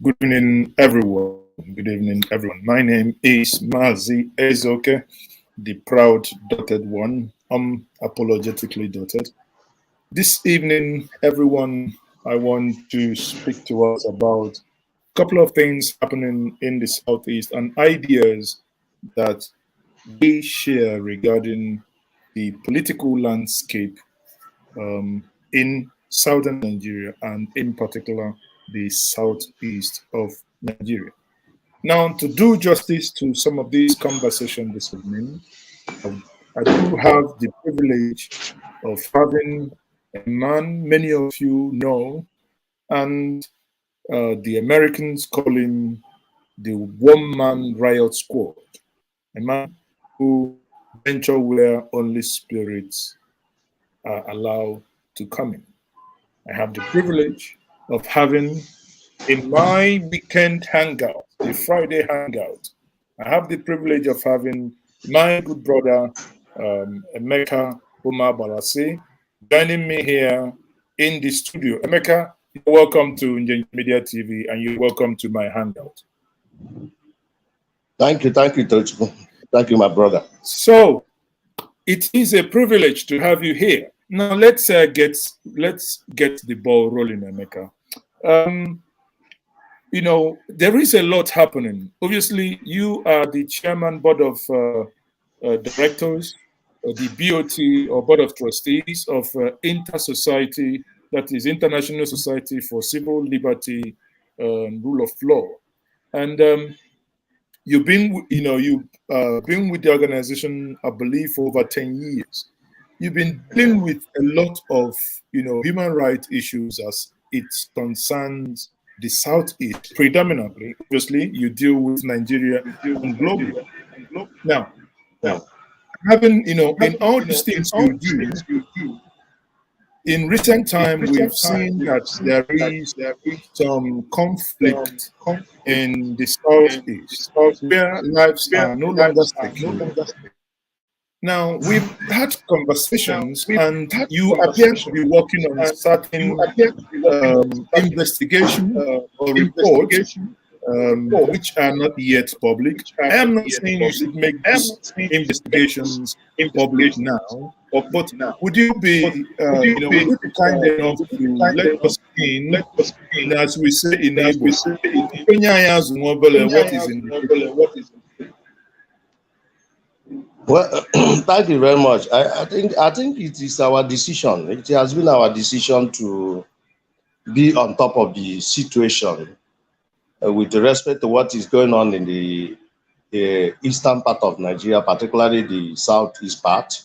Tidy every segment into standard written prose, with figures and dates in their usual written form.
Good evening, everyone. Good evening, everyone. My name is Maazi Ezeoke, the proud dotted one, unapologetically dotted. This evening, everyone, I want to speak to us about a couple of things happening in the Southeast and ideas that we share regarding the political landscape in southern Nigeria and in particular the southeast of Nigeria. Now, to do justice to some of these conversations this evening, I do have the privilege of having a man many of you know, and the Americans call him the one man riot squad, a man who venture where only spirits are allowed to come in. I have the privilege of having in my weekend hangout, the Friday hangout, I have the privilege of having my good brother, Emeka Umeaghalasi, joining me here in the studio. Emeka, you're welcome to Njenje Media TV and you're welcome to my hangout. Thank you, Tochukwu. Thank you, my brother. So, it is a privilege to have you here. Now, let's get the ball rolling, Emeka. You know, there is a lot happening. Obviously, you are the chairman board of directors, the BOT or board of trustees of InterSociety, that is International Society for Civil Liberty and Rule of Law. And you've been, been with the organization, I believe, for over 10 years. You've been dealing with a lot of, human rights issues as it concerns the Southeast. Predominantly, obviously, you deal with Nigeria and globally. Now, having, in all these things you do, in recent time, we've seen that there is some conflict in the Southeast where lives are no longer secure. Now, we've had conversations, and you appear to be working on certain investigation or reports which are not yet public. I am not saying you should make these investigations public now, but would you be, would you be kind enough to let us in, as we say in Igbo, what is in the Well, thank you very much. I think it is our decision. It has been our decision to be on top of the situation with respect to what is going on in the eastern part of Nigeria, particularly the southeast part,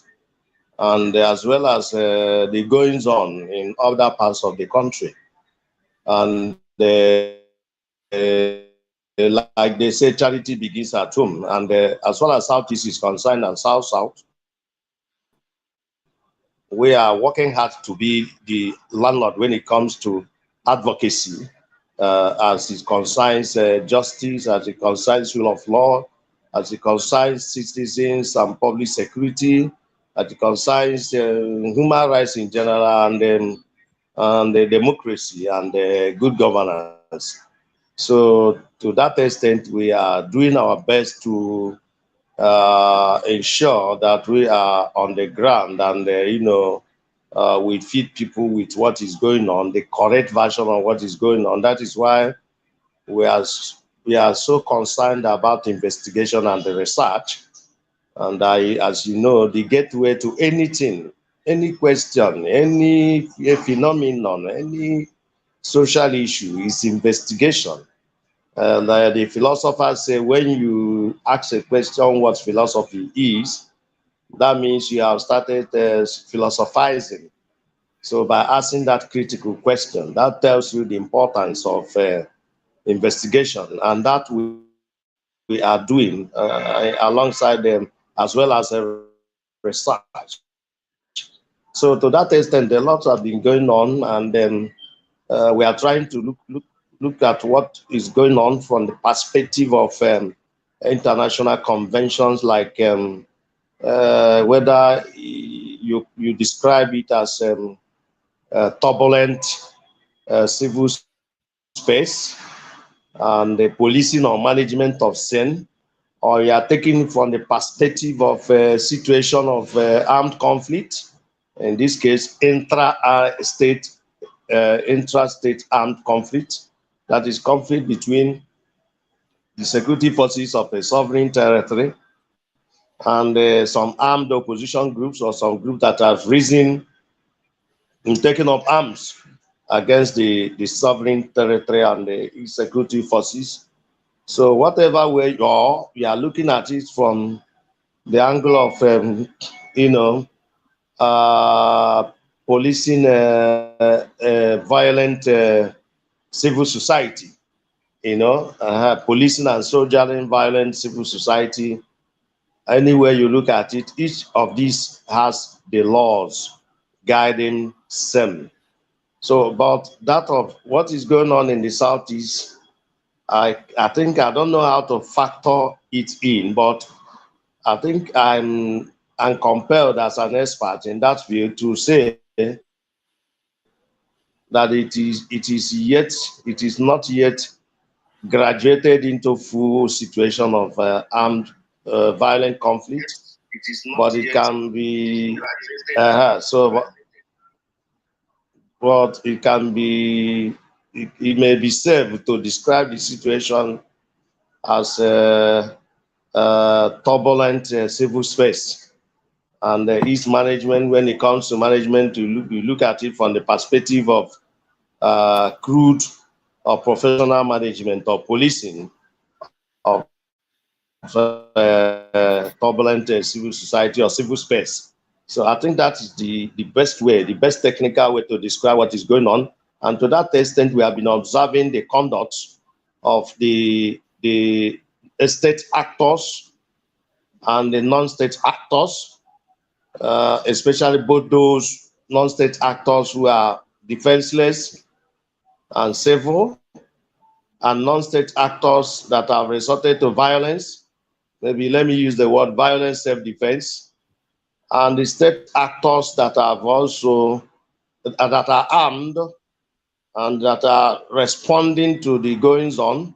and as well as the goings on in other parts of the country. And like they say, charity begins at home. And as far as Southeast is concerned and South-South, we are working hard to be the landlord when it comes to advocacy, as it concerns justice, as it concerns rule of law, as it concerns citizens and public security, as it concerns human rights in general, and the democracy and good governance. So to that extent, we are doing our best to ensure that we are on the ground and, we feed people with what is going on, the correct version of what is going on. That is why we are so concerned about investigation and the research. And as you know, the gateway to anything, any question, any phenomenon, any social issue is investigation. And the philosophers say when you ask a question what philosophy is, that means you have started philosophizing. So by asking that critical question, that tells you the importance of investigation, and that we are doing alongside them, as well as research. So to that extent, a lot have been going on, and then we are trying to look at what is going on from the perspective of international conventions, like whether you describe it as turbulent civil space, and the policing or management of sin, or you are taking from the perspective of a situation of armed conflict, in this case, intrastate armed conflict, that is conflict between the security forces of a sovereign territory and some armed opposition groups or some groups that have risen in taking up arms against the sovereign territory and the security forces. So whatever way you are looking at it from the angle of, policing violent civil society, policing and soldiering violent civil society. Anywhere you look at it, each of these has the laws guiding them. So about that of what is going on in the Southeast, I think I don't know how to factor it in, but I think I'm compelled as an expert in that field to say that it is not yet graduated into full situation of armed violent conflict, but it can be but it can be it may be safe to describe the situation as turbulent civil space. And its management, when it comes to management, you look at it from the perspective of crude or professional management or policing of turbulent civil society or civil space. So I think that is the best way, the best technical way to describe what is going on. And to that extent, we have been observing the conduct of the state actors and the non-state actors, especially both those non-state actors who are defenseless and civil, and non-state actors that have resorted to violence. Maybe let me use the word violence, self-defense, and the state actors that have also that are armed and that are responding to the goings on.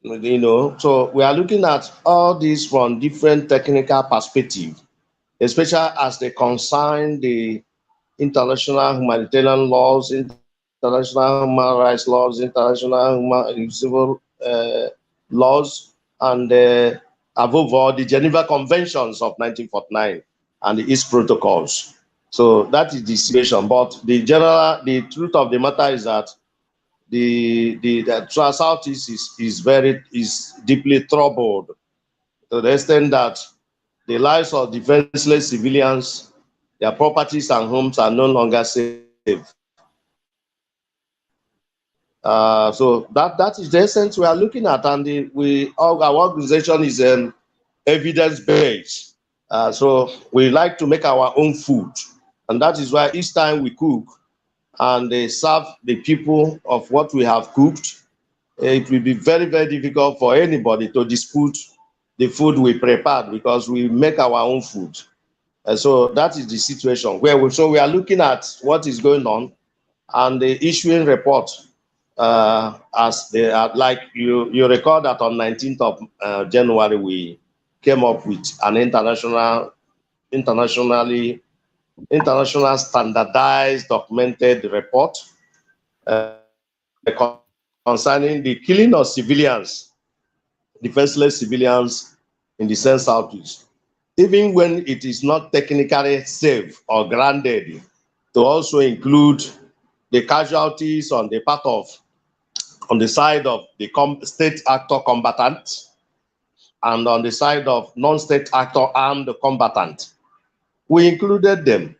So we are looking at all these from different technical perspectives, especially as they concern the international humanitarian laws, international human rights laws, international civil laws, and above all, the Geneva Conventions of 1949 and the East Protocols. So that is the situation. But the truth of the matter is that the Southeast is deeply troubled to the extent that the lives of defenseless civilians, their properties and homes are no longer safe. So that is the essence we are looking at, and our organization is evidence-based. So we like to make our own food, and that is why each time we cook and they serve the people of what we have cooked, it will be very, very difficult for anybody to dispute the food we prepared because we make our own food. And so that is the situation where we are looking at what is going on and the issuing report as they are, like you recall that on 19th of January we came up with an international standardized documented report concerning the killing of civilians, defenseless civilians in the Southeast, even when it is not technically safe or granted to also include the casualties on the side of the state actor combatant and on the side of non-state actor armed combatant. We included them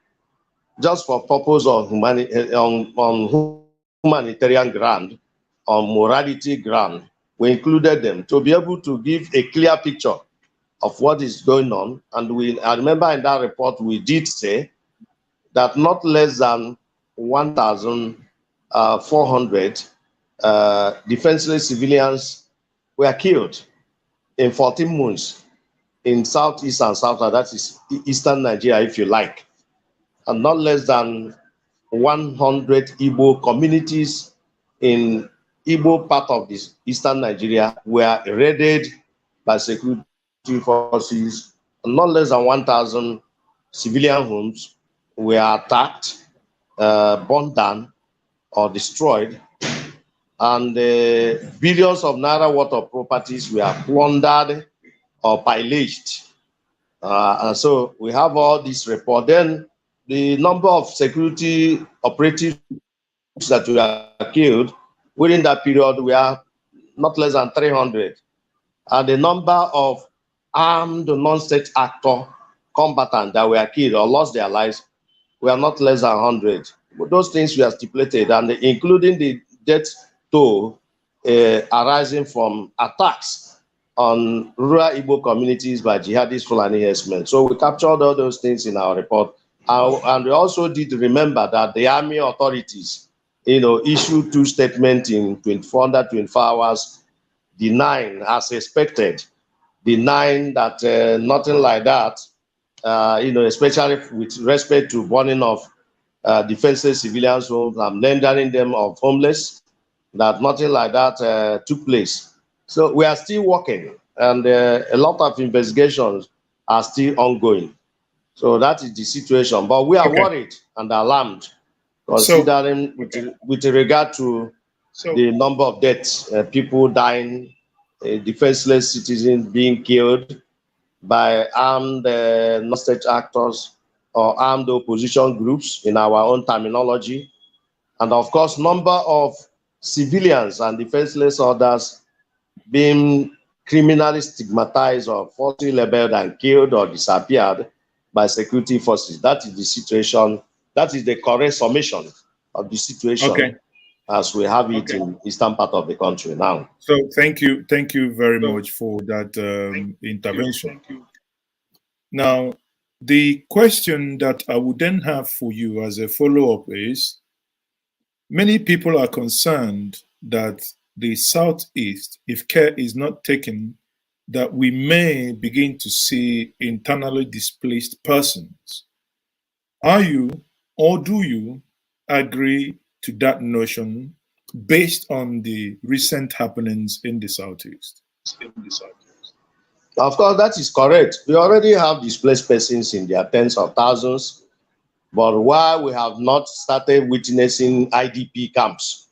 just for purpose of on humanitarian ground, on morality ground. We included them to be able to give a clear picture of what is going on. And I remember in that report, we did say that not less than 1,400 defenseless civilians were killed in 14 months in Southeast and South, that is Eastern Nigeria, if you like. And not less than 100 Igbo communities in Igbo part of this eastern Nigeria were raided by security forces. Not less than 1,000 civilian homes were attacked, burned down, or destroyed, and billions of naira worth of properties were plundered or pillaged. And so we have all this report. Then the number of security operatives that were killed within that period were not less than 300. And the number of armed non-state actor combatants that were killed or lost their lives were not less than 100. But those things were stipulated, and including the death toll arising from attacks on rural Igbo communities by jihadist Fulani herdsmen. So we captured all those things in our report. And we also did remember that the army authorities, issued 2 statements in 24 hours, denying, as expected, denying that nothing like that, especially with respect to burning of defenseless civilians' homes and rendering them of homeless, that nothing like that took place. So we are still working, and a lot of investigations are still ongoing. So that is the situation. But we are worried and alarmed, considering with regard to the number of deaths, people dying, defenseless citizens being killed by armed non-state actors or armed opposition groups in our own terminology. And of course, number of civilians and defenseless others being criminally stigmatized or falsely labeled and killed or disappeared by security forces. That is the situation. That is the correct summation of the situation as we have it in eastern part of the country now. So thank you very much for that intervention. Now, the question that I would then have for you as a follow-up is, many people are concerned that the Southeast, if care is not taken, that we may begin to see internally displaced persons. Are you, or do you, agree to that notion based on the recent happenings in the Southeast? Of course, that is correct. We already have displaced persons in their tens of thousands, but why we have not started witnessing IDP camps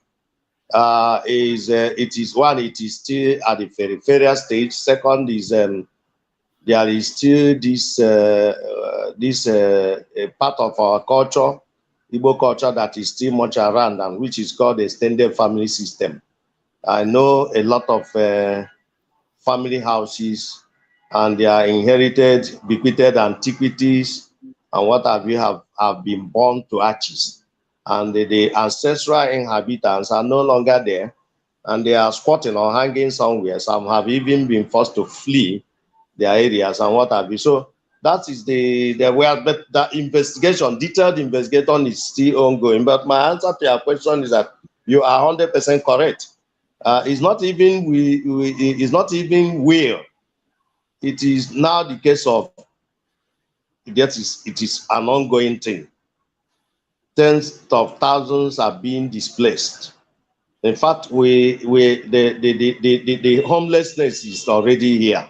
it is still at the peripheral stage. Second is there is still this part of our culture, Igbo culture, that is still much around, and which is called the extended family system. I know a lot of family houses, and they are inherited, bequeathed antiquities, and what have you have been born to arches. And the ancestral inhabitants are no longer there, and they are squatting or hanging somewhere. Some have even been forced to flee their areas and what have you. So that is but the investigation, detailed investigation is still ongoing. But my answer to your question is that you are 100% correct. It's not even it's not even will. It is now the case of it is an ongoing thing. Tens of thousands are being displaced. In fact, the homelessness is already here,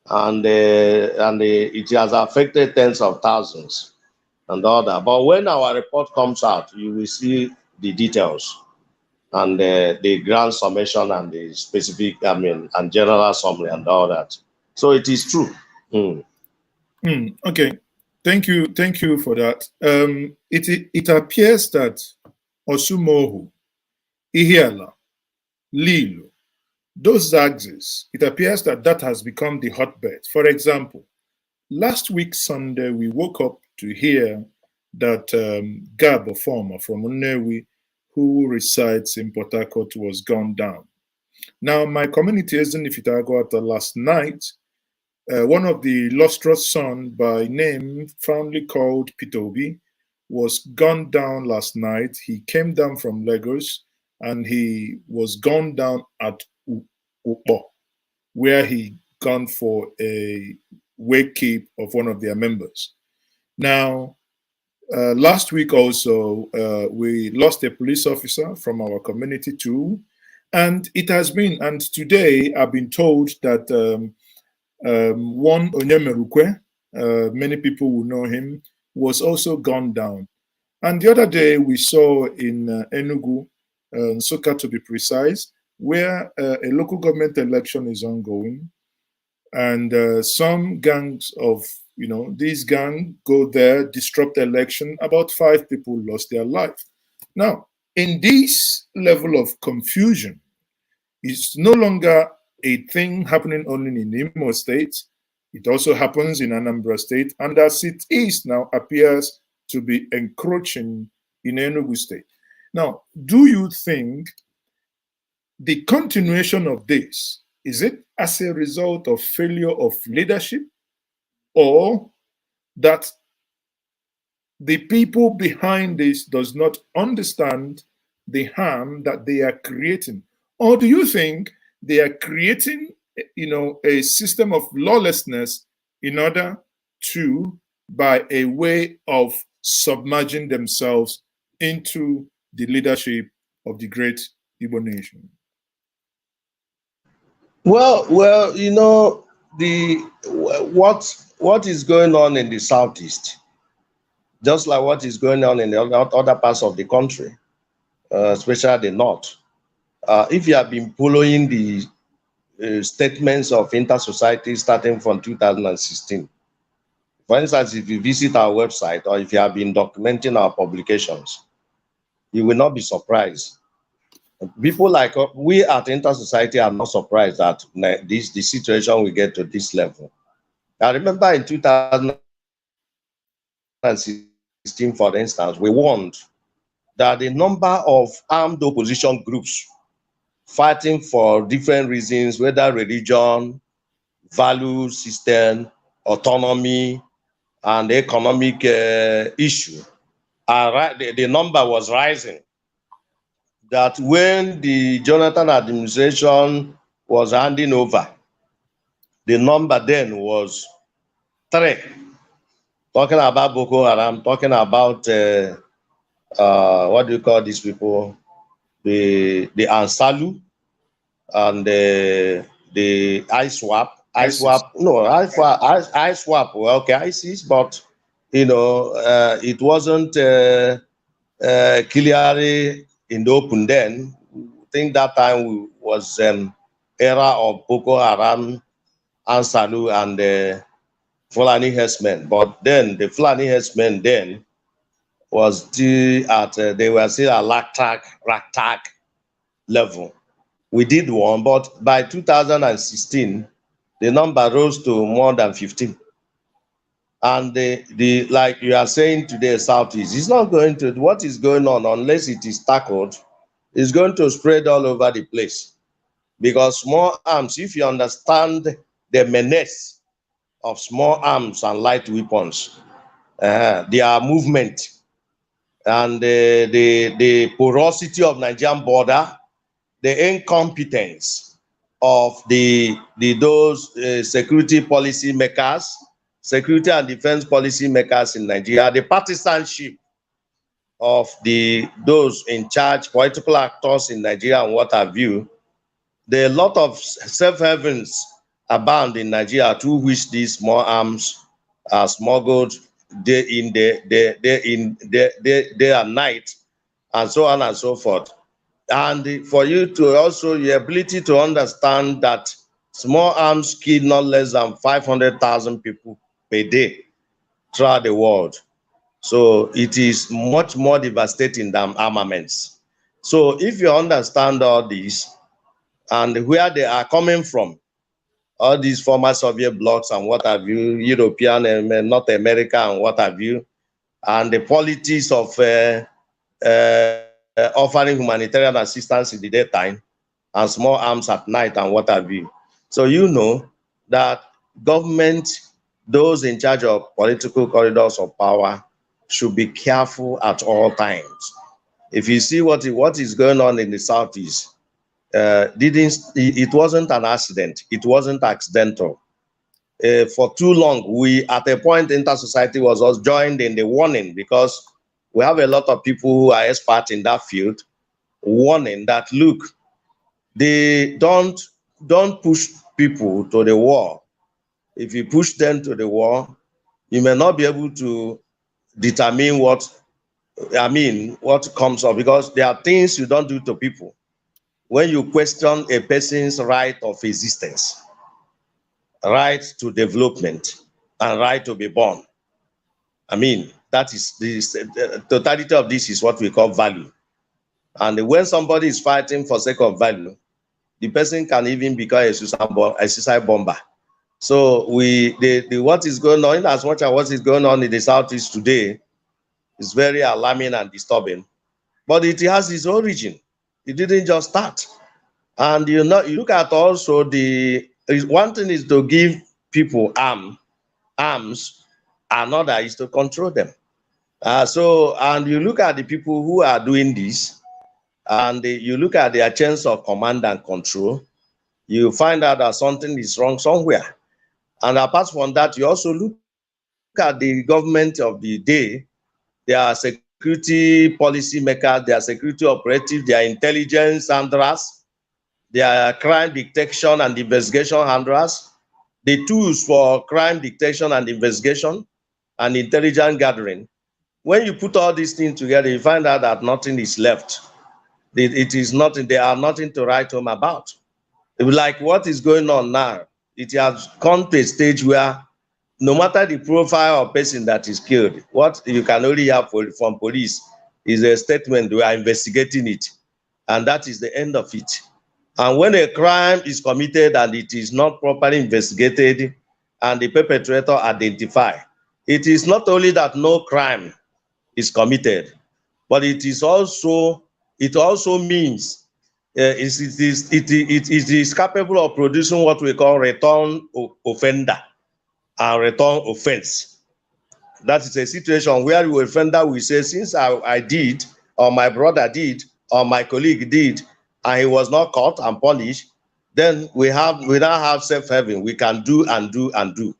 and it has affected tens of thousands and all that. But when our report comes out, you will see the details and the grand summation and the specific, and general summary and all that. So it is true. Okay, thank you for that. It appears that Osumohu, Ihiala, Lilo, those axes, it appears that has become the hotbed. For example, last week Sunday, we woke up to hear that Gab, a farmer from Unewi, who resides in Port Harcourt, was gunned down. Now, my community is in Ifitagoata last night. One of the lustrous son by name, fondly called Pitobi, was gunned down last night. He came down from Lagos and he was gunned down at Upo, where he gunned for a wake keep of one of their members. Now, last week also, we lost a police officer from our community too. And it has been, and today I've been told that one Onyemerukwe, many people will know him, was also gunned down. And the other day we saw in Enugu, Nsukka to be precise, where a local government election is ongoing, and some gangs of these gangs go there, disrupt the election. About 5 people lost their life. Now, in this level of confusion, it's no longer a thing happening only in Imo State. It also happens in Anambra State, and as it is now, appears to be encroaching in Enugu State. Now, do you think the continuation of this, is it as a result of failure of leadership, or that the people behind this does not understand the harm that they are creating? Or do you think they are creating, a system of lawlessness in order to, by a way of submerging themselves into the leadership of the great Igbo nation? Well, the what is going on in the southeast, just like what is going on in the other parts of the country, especially the north. If you have been following the statements of InterSociety starting from 2016, for instance, if you visit our website or if you have been documenting our publications, you will not be surprised. People like we at InterSociety are not surprised that the situation will get to this level. I remember in 2016, for instance, we warned that the number of armed opposition groups fighting for different reasons, whether religion, value system, autonomy, and economic issue, the number was rising. That when the Jonathan administration was handing over, the number then was 3. Talking about Boko Haram, talking about what do you call these people? The Ansalu and the ISWAP. ISWAP. Well, okay, ISIS, but it wasn't clearly in the open then. I think that time was era of Boko Haram, Ansalu, and Fulani herdsmen. But then the Fulani herdsmen then was still at, they were still at ragtag level. We did one, but by 2016, the number rose to more than 15. And the like you are saying today, Southeast, it's not going to, what is going on, unless it is tackled, is going to spread all over the place. Because small arms, if you understand the menace of small arms and light weapons, their movement and the porosity of Nigerian border, the incompetence of those security policy makers, security and defense policy makers in Nigeria, the partisanship of those in charge, political actors in Nigeria and what have you, there are a lot of safe havens abound in Nigeria through which these small arms are smuggled day and night, and so on and so forth. And for you to also, your ability to understand that small arms kill not less than 500,000 people per day throughout the world. So it is much more devastating than armaments. So if you understand all this and where they are coming from, all these former Soviet blocs and what have you, European and North America and what have you, and the politics of offering humanitarian assistance in the daytime and small arms at night and what have you. So you know that government, those in charge of political corridors of power, should be careful at all times. If you see what is going on in the Southeast, it wasn't an accident. It wasn't accidental. For too long, we at a point InterSociety was also joined in the warning, because we have a lot of people who are experts in that field, warning that look, They don't push people to the war. If you push them to the war, you may not be able to determine what comes up, because there are things you don't do to people. When you question a person's right of existence, right to development, and right to be born, that is the totality of this is what we call value. And when somebody is fighting for sake of value, the person can even become a suicide bomber. So what is going on, in as much as what is going on in the Southeast today is very alarming and disturbing, but it has its origin. It didn't just start. And you look at also one thing is to give people arms, another is to control them. And you look at the people who are doing this, and you look at their chains of command and control, you find out that something is wrong somewhere. And apart from that, you also look at the government of the day. They are security policy makers, they are security operatives, they are intelligence handlers, they are crime detection and investigation handlers, the tools for crime detection and investigation and intelligence gathering. When you put all these things together, you find out that nothing is left. It is nothing, they are nothing to write home about. Like what is going on now, it has come to a stage where no matter the profile of person that is killed, what you can only have from police is a statement, we are investigating it. And that is the end of it. And when a crime is committed and it is not properly investigated and the perpetrator identified, it is not only that no crime is committed, but it also means it is capable of producing what we call return offender and return offense. That is a situation where the offender will say, since I did, or my brother did, or my colleague did, and he was not caught and punished, then we now have safe haven. We can do and do and do.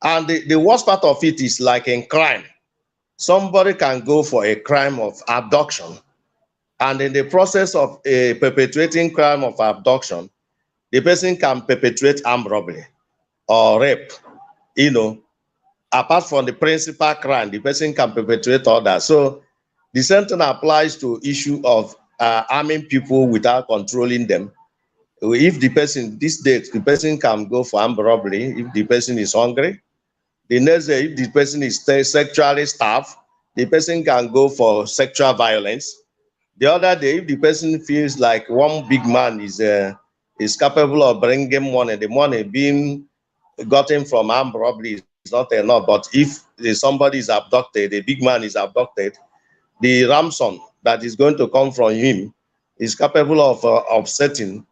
And the worst part of it is like in crime. Somebody can go for a crime of abduction, and in the process of perpetrating crime of abduction, the person can perpetrate armed robbery or rape. Apart from the principal crime, the person can perpetrate others. So the same thing applies to issue of arming people without controlling them. If the person, this date, the person can go for armed robbery if the person is hungry. The next day, if the person is sexually starved, the person can go for sexual violence. The other day, if the person feels like one big man is capable of bringing money, the money being gotten from armed robbery is not enough. But if somebody is abducted, a big man is abducted, the ransom that is going to come from him is capable of setting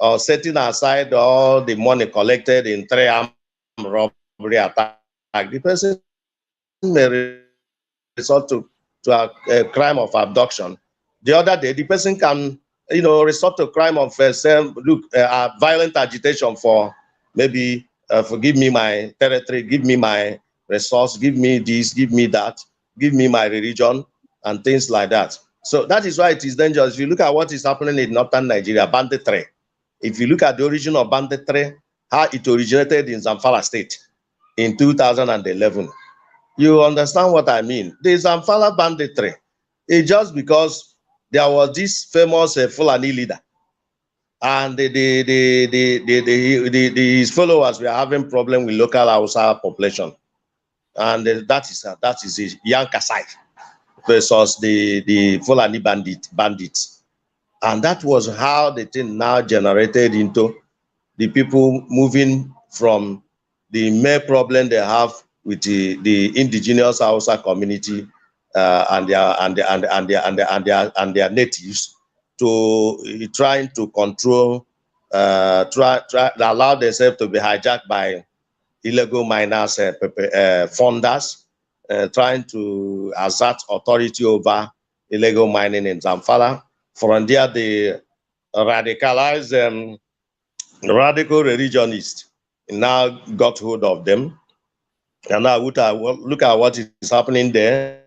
aside all the money collected in 3 armed robbery attack. The person may resort to a crime of abduction. The other day, the person can resort to crime of violent agitation for maybe give me my territory, give me my resource, give me this, give me that, give me my religion, and things like that. So that is why it is dangerous. If you look at what is happening in northern Nigeria, banditry. If you look at the origin of banditry, how it originated in Zamfara State in 2011, you understand what I mean. The Zamfara banditry, it's just because there was this famous Fulani leader, and his followers were having problem with local Hausa population, and that is the Yankasai versus the Fulani bandits, and that was how the thing now generated into the people moving from the main problem they have with the indigenous Hausa community and their natives, to trying to control, allow themselves to be hijacked by illegal miners, funders, trying to assert authority over illegal mining in Zamfara. From there, the radicalized radical religionists now got hold of them. And now look at what is happening there.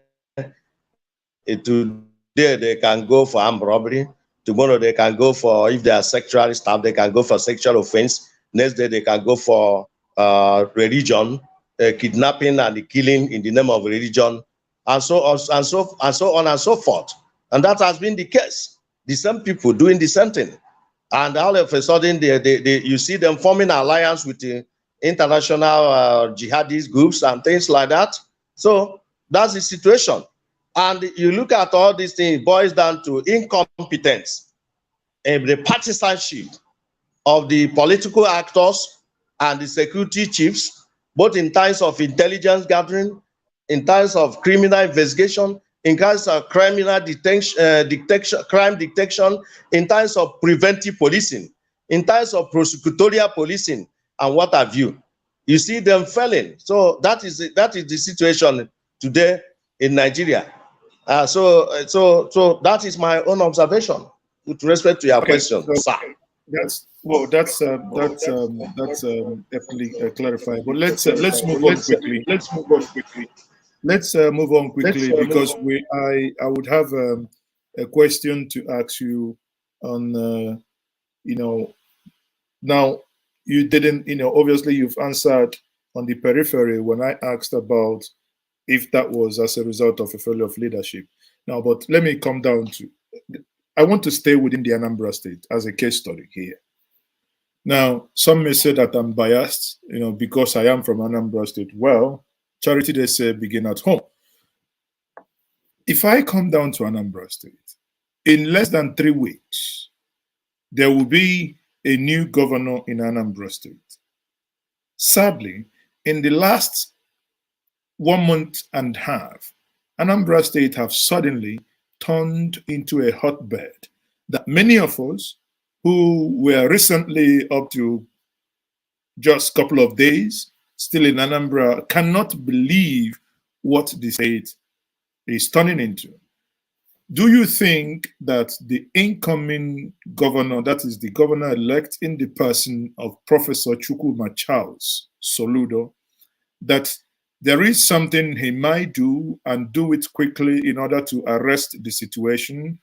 Today they can go for armed robbery, Tomorrow they can go for, if they are sexually stabbed, they can go for sexual offense. Next day they can go for religion, kidnapping and the killing in the name of religion, and so on and so forth. And that has been the case. The same people doing the same thing. And all of a sudden, you see them forming alliance with the international jihadist groups and things like that. So that's the situation. And you look at all these things, it boils down to incompetence and the partisanship of the political actors and the security chiefs, both in times of intelligence gathering, in times of criminal investigation, in times of criminal crime detection, in times of preventive policing, in times of prosecutorial policing, and what have you. You see them failing. So that is the situation today in Nigeria. So that is my own observation with respect to your question, sir. That's definitely clarified. But let's move on quickly. Let's move on quickly because I would have a question to ask you on now you didn't obviously you've answered on the periphery when I asked about if that was as a result of a failure of leadership. Now, but let me come down to, I want to stay within the Anambra State as a case study here. Now, some may say that I'm biased, because I am from Anambra State. Well, charity, they say, begin at home. If I come down to Anambra State, in less than 3 weeks, there will be a new governor in Anambra State. Sadly, in the last 1 month and a half, Anambra State have suddenly turned into a hotbed that many of us who were recently up to just a couple of days still in Anambra cannot believe what the state is turning into. Do you think that the incoming governor, that is the governor-elect in the person of Professor Chukwuma Charles Soludo, that there is something he might do and do it quickly in order to arrest the situation?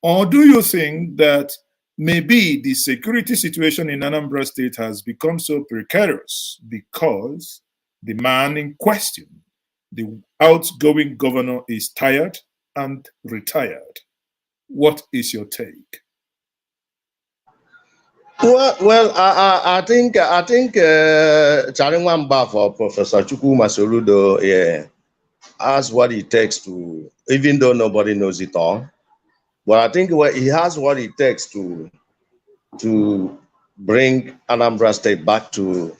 Or do you think that maybe the security situation in Anambra State has become so precarious because the man in question, the outgoing governor, is tired and retired? What is your take? Well, I think Charingwamba for Professor Chukwuma Soludo has what it takes to, even though nobody knows it all, but I think he has what it takes to bring Anambra State back to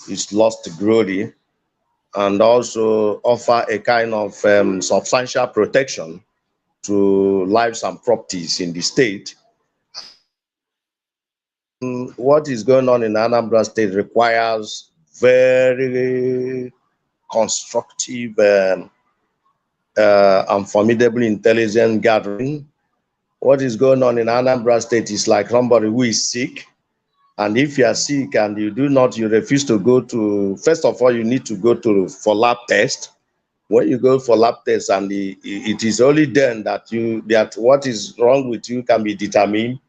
its lost glory, and also offer a kind of substantial protection to lives and properties in the state. What is going on in Anambra State requires very constructive and formidable intelligence gathering. What is going on in Anambra State is like somebody who is sick, and if you are sick and you refuse to go to, first of all, you need to go for lab test. When you go for lab test, and it is only then that what is wrong with you can be determined,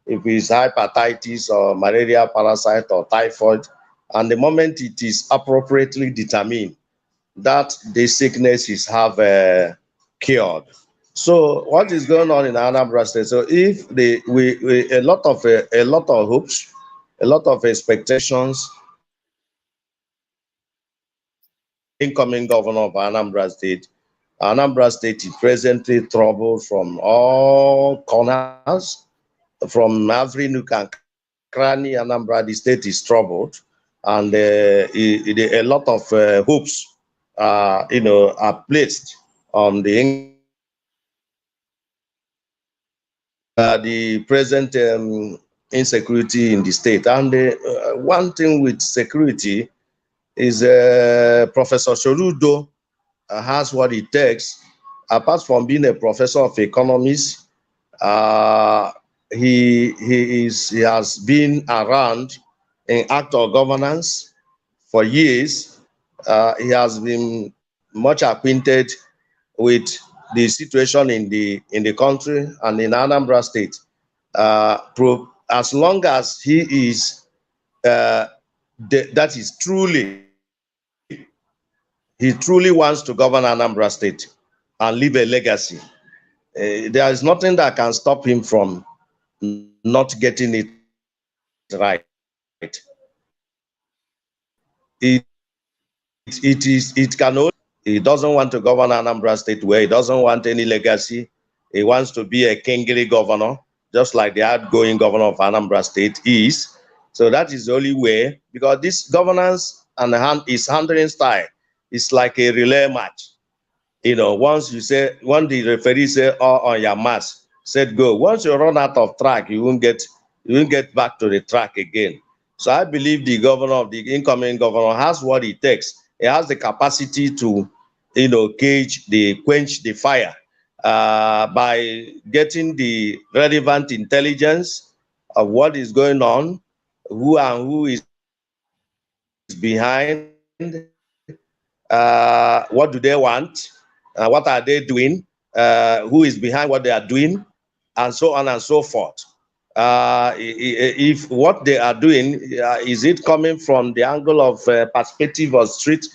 if it's hepatitis or malaria parasite or typhoid. And the moment it is appropriately determined that the sickness is cured. So what is going on in Anambra State? So if a lot of hopes, a lot of expectations, incoming governor of Anambra State is presently troubled from all corners, from every nook and cranny. Anambra, the state is troubled, and a lot of hopes, are placed on the present insecurity in the state. And one thing with security is Professor Soludo has what it takes. Apart from being a professor of economics, he has been around in act of governance for years. He has been much acquainted with the situation in the country and in Anambra State. as long as he is that is he truly wants to govern Anambra State and leave a legacy. There is nothing that can stop him from not getting it right. It can only, he doesn't want to govern Anambra State where he doesn't want any legacy. He wants to be a kingly governor, just like the outgoing governor of Anambra State is. So that is the only way, because this governance and his handling style is like a relay match. You know, once you say, when the referee say, "Oh, on your mask," said go. Once you run out of track, you won't get back to the track again. So I believe the governor of the incoming governor has what it takes. He has the capacity to, quench the fire by getting the relevant intelligence of what is going on, who is behind, what do they want, what are they doing, who is behind what they are doing, and so on and so forth. If what they are doing, is it coming from the angle of perspective of street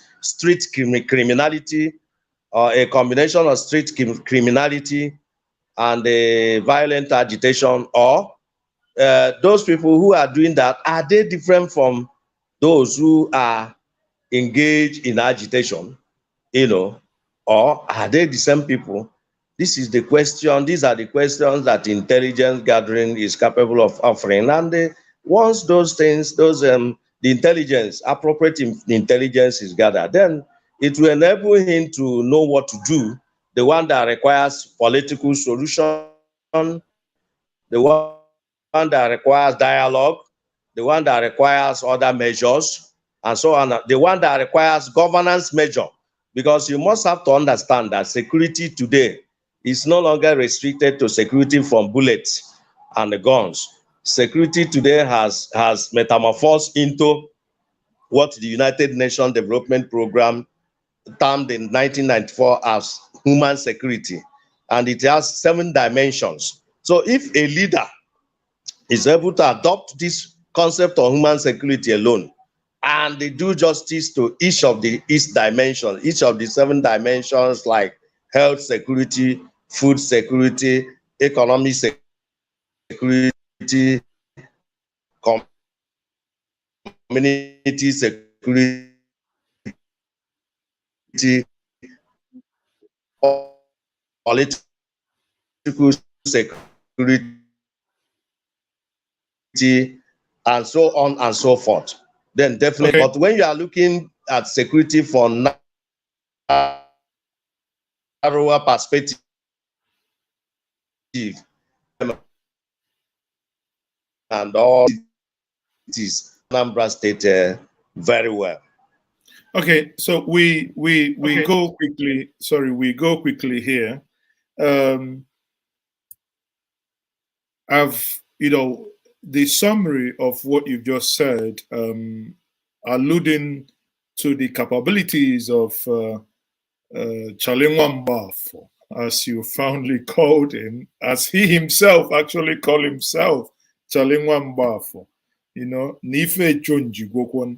criminality, or a combination of street criminality and violent agitation, or those people who are doing that, are they different from those who are engaged in agitation, or are they the same people? This is the question. These are the questions that intelligence gathering is capable of offering. And once those things, the intelligence, appropriate intelligence is gathered, then it will enable him to know what to do. The one that requires political solution, the one that requires dialogue, the one that requires other measures, and so on. The one that requires governance measure, because you must have to understand that security today is no longer restricted to security from bullets and the guns. Security today has metamorphosed into what the United Nations Development Program termed in 1994 as human security, and it has 7 dimensions. So if a leader is able to adopt this concept of human security alone, and they do justice to each of the dimensions, each of the 7 dimensions, like health security, food security, economic security, community security, political security, and so on and so forth, then definitely. Okay. But when you are looking at security from narrower perspective, and all it is Anambra State very well. Okay, so we go quickly. Sorry, we go quickly here. I've the summary of what you've just said, alluding to the capabilities of Chalingwambafo, as you fondly called him, as he himself actually called himself, Chalingwambafo. Nife Chonji Gokwan.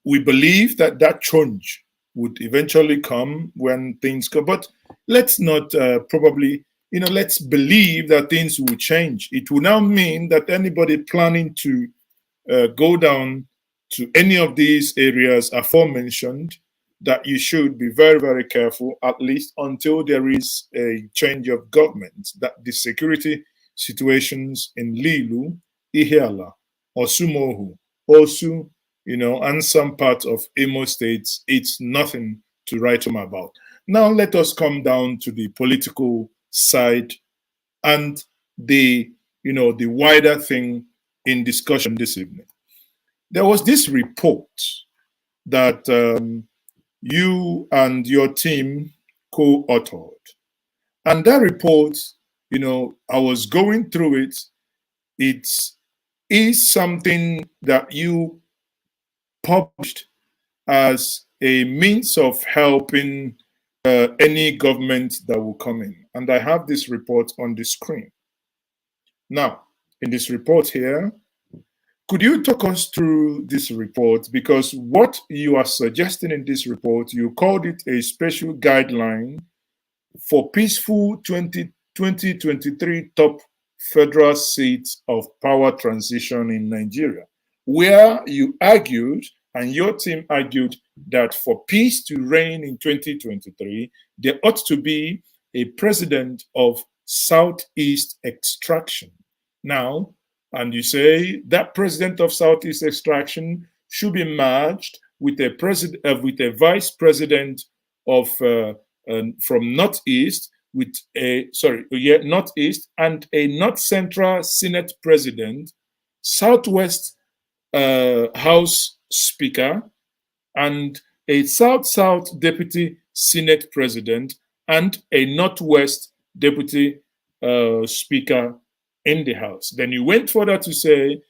We believe that change would eventually come when things go. But let's not probably, let's believe that things will change. It will now mean that anybody planning to go down to any of these areas aforementioned, that you should be very, very careful, at least until there is a change of government, that the security situations in Lilu, Ihiala, Osumohu, Osu, and some parts of Imo states, it's nothing to write home about. Now let us come down to the political side and the wider thing in discussion this evening. There was this report that you and your team co-authored, and that report, I was going through it. It is something that you published as a means of helping any government that will come in. And I have this report on the screen. Now, in this report here. Could you talk us through this report? Because what you are suggesting in this report, you called it a special guideline for peaceful 2023 top federal seats of power transition in Nigeria, where you argued and your team argued that for peace to reign in 2023, there ought to be a president of Southeast extraction. Now, and you say that president of Southeast extraction should be merged with a with a vice president of from Northeast with a Northeast and a North Central Senate president, Southwest House Speaker, and a South-South Deputy Senate President, and a Northwest Deputy Speaker in the House. Then you went further to say,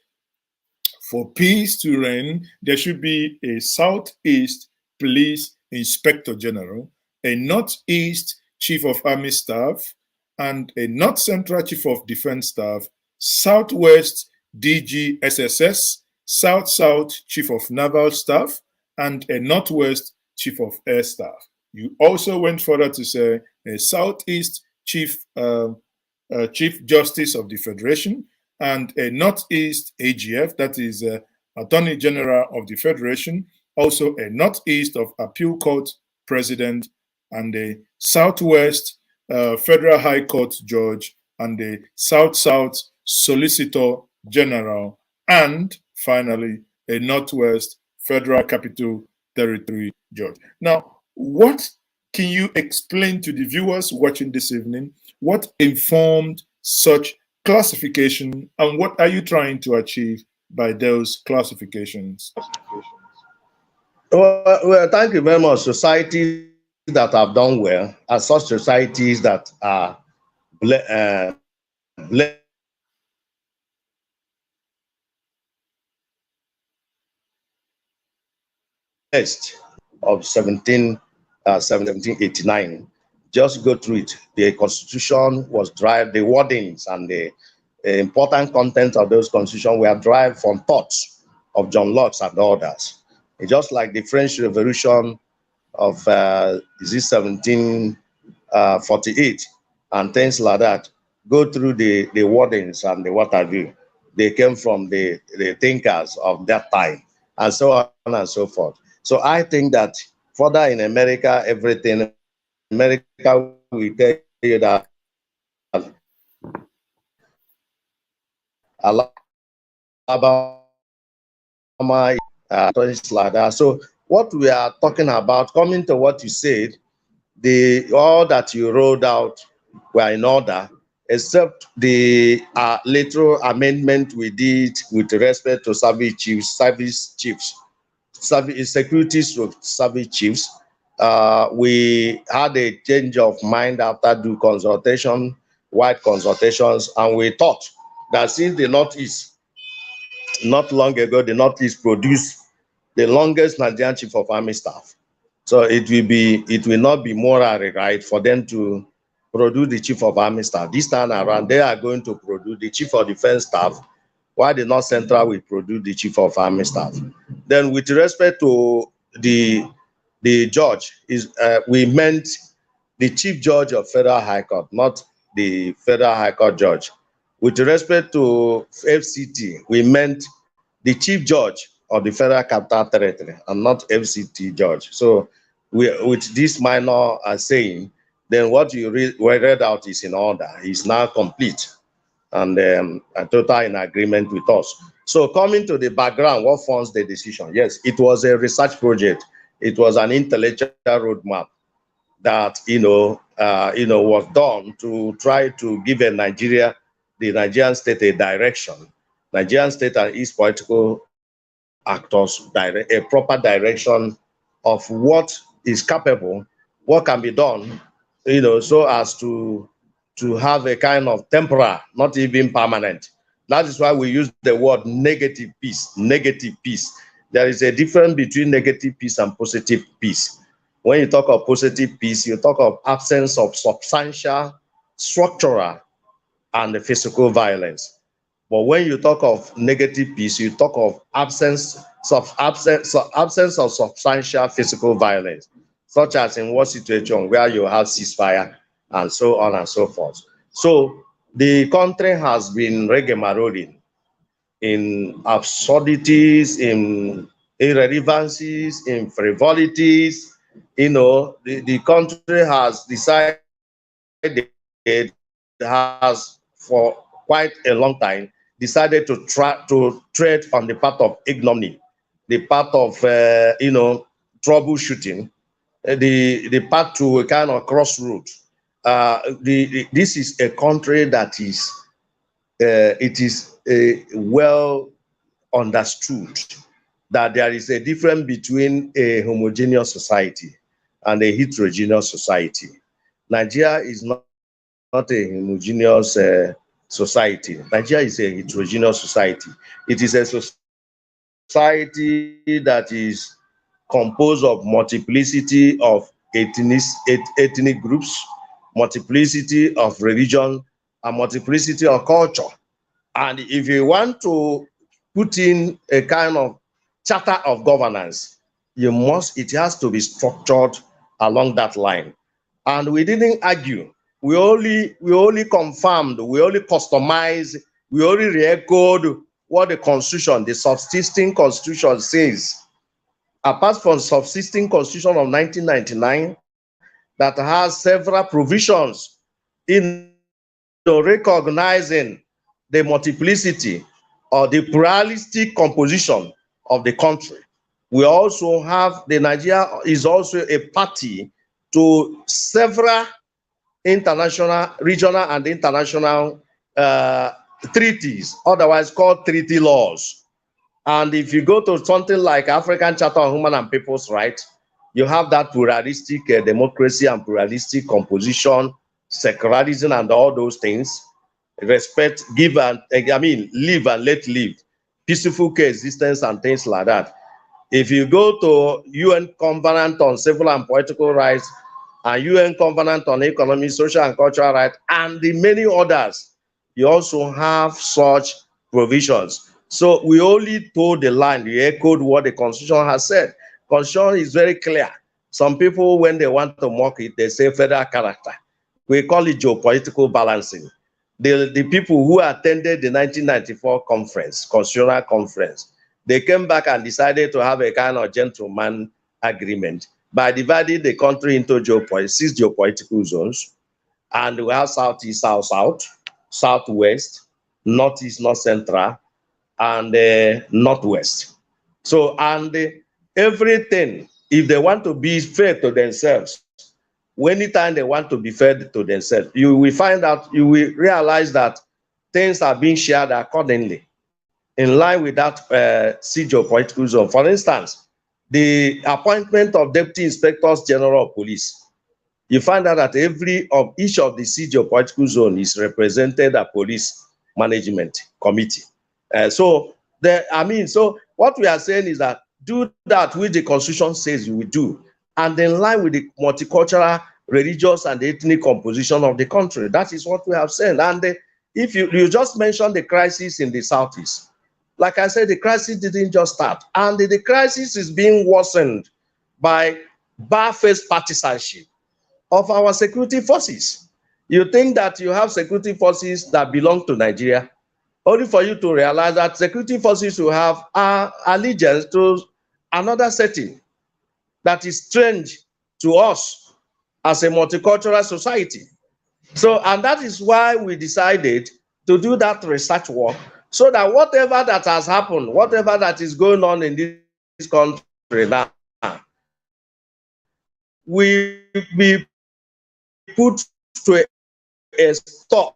for peace to reign, there should be a Southeast Police Inspector General, a Northeast Chief of Army Staff, and a North Central Chief of Defense Staff, Southwest DG SSS, South-South Chief of Naval Staff, and a Northwest Chief of Air Staff. You also went further to say a Southeast Chief Justice of the Federation, and a Northeast AGF, that is Attorney General of the Federation, also a Northeast of Appeal Court President, and a Southwest Federal High Court Judge, and a South-South Solicitor General, and finally a Northwest Federal Capital Territory Judge. Now, what can you explain to the viewers watching this evening? What informed such classification, and what are you trying to achieve by those classifications? Well, thank you very much. Societies that have done well are such societies that are blessed of 1789. Just go through it. The Constitution was derived, the wordings and the important content of those constitutions were derived from thoughts of John Locke and others. It's just like the French Revolution of 1748 and things like that. Go through the wordings and the what have you. They came from the thinkers of that time, and so on and so forth. So I think that further in America, everything, America will tell you that Alabama, things like that. So what we are talking about, coming to what you said, all that you rolled out were in order, except the little amendment we did with respect to service chiefs, security service chiefs. We had a change of mind after due consultation, wide consultations, and we thought that since the Northeast, not long ago, the Northeast produced the longest Nigerian Chief of Army Staff. So it will not be morally right for them to produce the Chief of Army Staff. This time around, they are going to produce the Chief of Defense Staff, while the North Central will produce the Chief of Army Staff. Then with respect to the judge, we meant the Chief Judge of Federal High Court, not the Federal High Court Judge. With respect to FCT, we meant the Chief Judge of the Federal Capital Territory and not FCT Judge. So with this minor saying, then what you read out is in order. It's now complete and total in agreement with us. So coming to the background, what forms the decision? Yes, it was a research project. It was an intellectual roadmap that was done to try to give the Nigerian state a direction. Nigerian state and its political actors a proper direction of what is capable, what can be done, so as to have a kind of temporary, not even permanent. That is why we use the word negative peace. Negative peace. There is a difference between negative peace and positive peace. When you talk of positive peace, you talk of absence of substantial, structural, and physical violence. But when you talk of negative peace, you talk of absence of substantial physical violence, such as in war situation where you have ceasefire and so on and so forth. So the country has been rigmaroling in absurdities, in irrelevancies, in frivolities. You know, the country has decided, has for quite a long time decided to try to tread on the path of ignominy, the path of troubleshooting, the path to a kind of crossroad. This is a country that is it is well understood that there is a difference between a homogeneous society and a heterogeneous society. Nigeria is not a homogeneous society. Nigeria is a heterogeneous society. It is a society that is composed of multiplicity of ethnic groups, multiplicity of religion, and multiplicity of culture. And if you want to put in a kind of charter of governance, it has to be structured along that line. And we didn't argue. We only confirmed, we only customized, we only re-echoed what the Constitution, the subsisting Constitution says. Apart from subsisting Constitution of 1999, that has several provisions in recognizing the multiplicity or the pluralistic composition of the country. We also have, Nigeria is also a party to several international, regional and international treaties, otherwise called treaty laws. And if you go to something like African Charter on Human and People's Rights, you have that pluralistic democracy and pluralistic composition, secularism and all those things. Respect, give and, live and let live, peaceful coexistence and things like that. If you go to UN Covenant on Civil and Political Rights and UN Covenant on Economic, Social and Cultural Rights and the many others, you also have such provisions. So we only told the line, we echoed what the Constitution has said. Constitution is very clear. Some people, when they want to mock it, they say federal character. We call it geopolitical balancing. The people who attended the 1994 conference, Constitutional Conference, they came back and decided to have a kind of gentleman agreement by dividing the country into 6 geopolitical zones. And we have Southeast, South-South, Southwest, Northeast, North Central, and Northwest. So, and everything, if they want to be fair to themselves, anytime they want to be fair to themselves, you will find out, you will realize that things are being shared accordingly, in line with that geopolitical zone. For instance, the appointment of Deputy Inspectors General of Police, you find out that each of the geopolitical zone is represented a police management committee. So what we are saying is that do that which the Constitution says you will do, and in line with the multicultural, religious, and ethnic composition of the country. That is what we have said. And if you just mentioned the crisis in the Southeast, like I said, the crisis didn't just start, and the crisis is being worsened by barefaced partisanship of our security forces. You think that you have security forces that belong to Nigeria, only for you to realize that security forces will have allegiance to another setting that is strange to us as a multicultural society. So, and that is why we decided to do that research work, so that whatever that has happened, whatever that is going on in this country now, will be put to a stop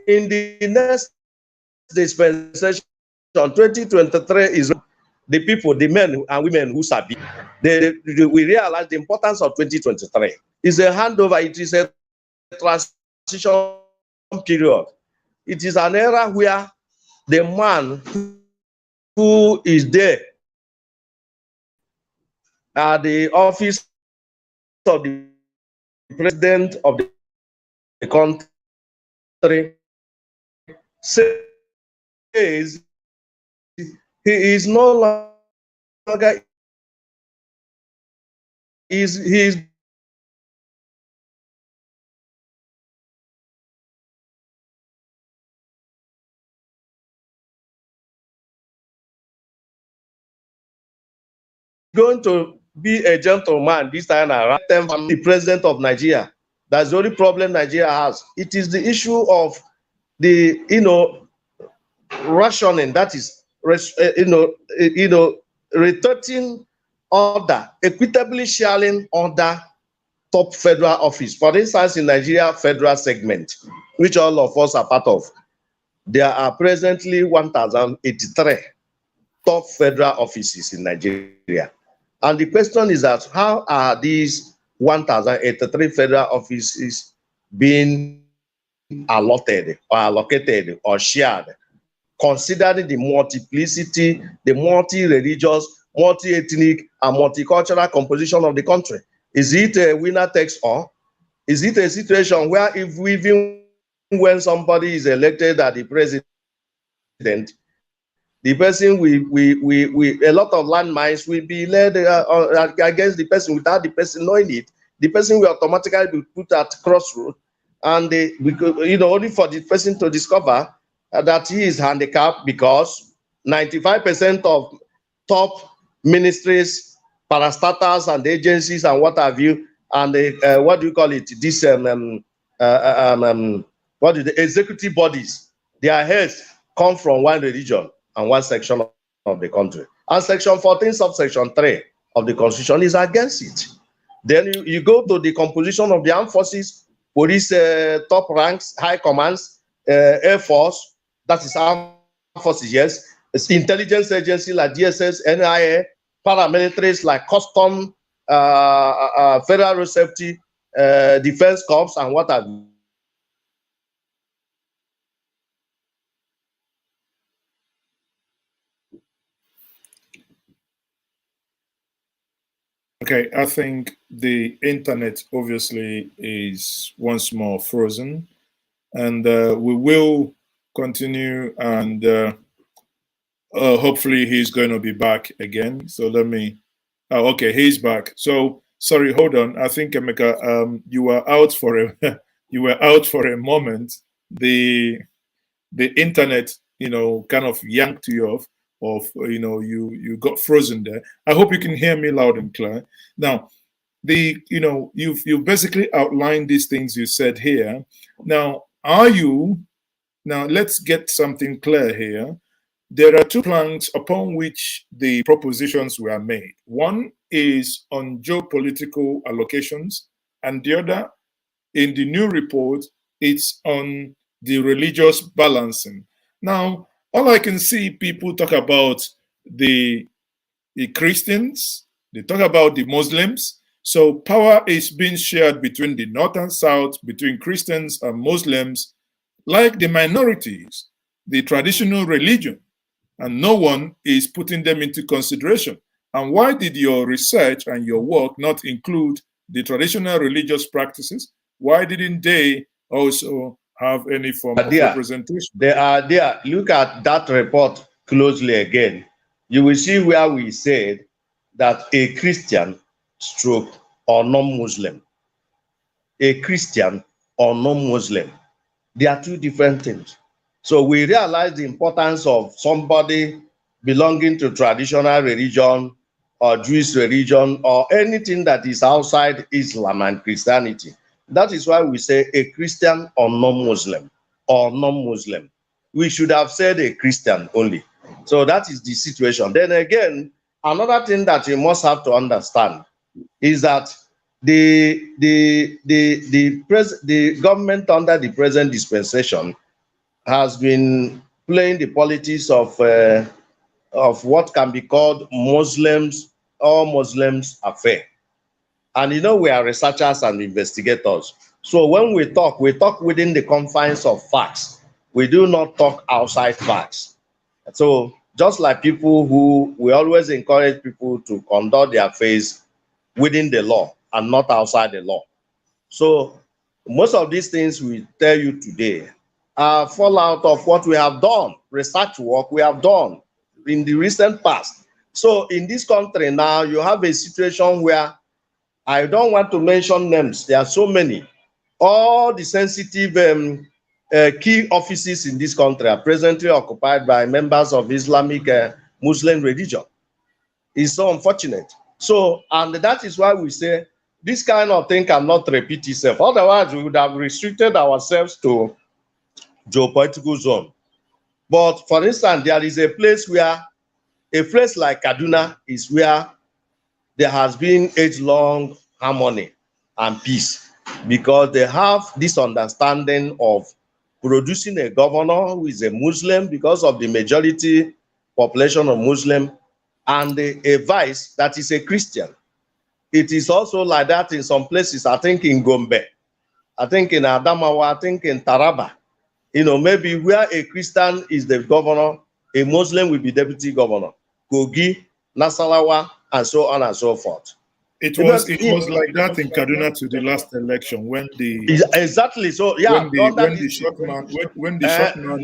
in the next dispensation. 2023 is the people, the men and women who sabi. We realize the importance of 2023. It's a handover. It is a transition period. It is an era where the man who is there at the office of the president of the country says he is no longer he is going to be a gentleman this time around. The president of Nigeria. That's the only problem Nigeria has. It is the issue of the rationing, that is retorting order, equitably sharing order top federal office. For instance, in Nigeria federal segment, which all of us are part of, there are presently 1,083 top federal offices in Nigeria. And the question is that how are these 1,083 federal offices being allotted or allocated or shared, considering the multiplicity, the multi-religious, multi-ethnic, and multicultural composition of the country? Is it a winner takes all? Is it a situation where even when somebody is elected as the president, the person a lot of landmines will be led against the person without the person knowing it. The person will automatically be put at crossroads, and only for the person to discover that he is handicapped because 95% of top ministries, parastatals, and agencies and what have you, and what do you call it? This what is the executive bodies? Their heads come from one religion and one section of the country. And Section 14, subsection 3 of the Constitution is against it. Then you go to the composition of the armed forces, police top ranks, high commands, Air Force, that is armed forces, yes. It's intelligence agency like DSS, NIA, paramilitaries like Custom, Federal Road Safety, Defense Corps, and what have you. Okay, I think the internet obviously is once more frozen, and we will continue, and hopefully he's going to be back again. So let me. Oh, okay, he's back. So sorry, hold on. I think Emeka, you were out for a you were out for a moment. The internet, kind of yanked you off. You got frozen there. I hope you can hear me loud and clear. Now, you've basically outlined these things you said here. Now, let's get something clear here. There are two planks upon which the propositions were made. One is on geopolitical allocations, and the other, in the new report, it's on the religious balancing. Now, all I can see people talk about the Christians, they talk about the Muslims. So power is being shared between the North and South, between Christians and Muslims, like the minorities, the traditional religion, and no one is putting them into consideration. And why did your research and your work not include the traditional religious practices? Why didn't they also have any form of representation? They are there. Look at that report closely again. You will see where we said that a Christian stroke or non-Muslim, a Christian or non-Muslim, they are two different things. So we realize the importance of somebody belonging to traditional religion or Jewish religion or anything that is outside Islam and Christianity. That is why we say a Christian or non-Muslim or non-Muslim. We should have said a Christian only. So that is the situation. Then again, another thing that you must have to understand is that the government under the present dispensation has been playing the politics of what can be called Muslims or Muslims affair. And we are researchers and investigators. So when we talk within the confines of facts. We do not talk outside facts. So just like people we always encourage people to conduct their affairs within the law and not outside the law. So most of these things we tell you today fallout of what we have done, research work we have done in the recent past. So in this country now, you have a situation where I don't want to mention names. There are so many. All the sensitive key offices in this country are presently occupied by members of Islamic Muslim religion. It's so unfortunate. So, and that is why we say this kind of thing cannot repeat itself. Otherwise, we would have restricted ourselves to geopolitical zone. But for instance, there is a place like Kaduna is where there has been age-long harmony and peace, because they have this understanding of producing a governor who is a Muslim because of the majority population of Muslim, and a vice that is a Christian. It is also like that in some places. I think in Gombe, I think in Adamawa, I think in Taraba. You know, maybe where a Christian is the governor, a Muslim will be deputy governor. Kogi, Nasarawa, and so on and so forth. It was like that in Kaduna to the last election when the exactly. So yeah, when the short man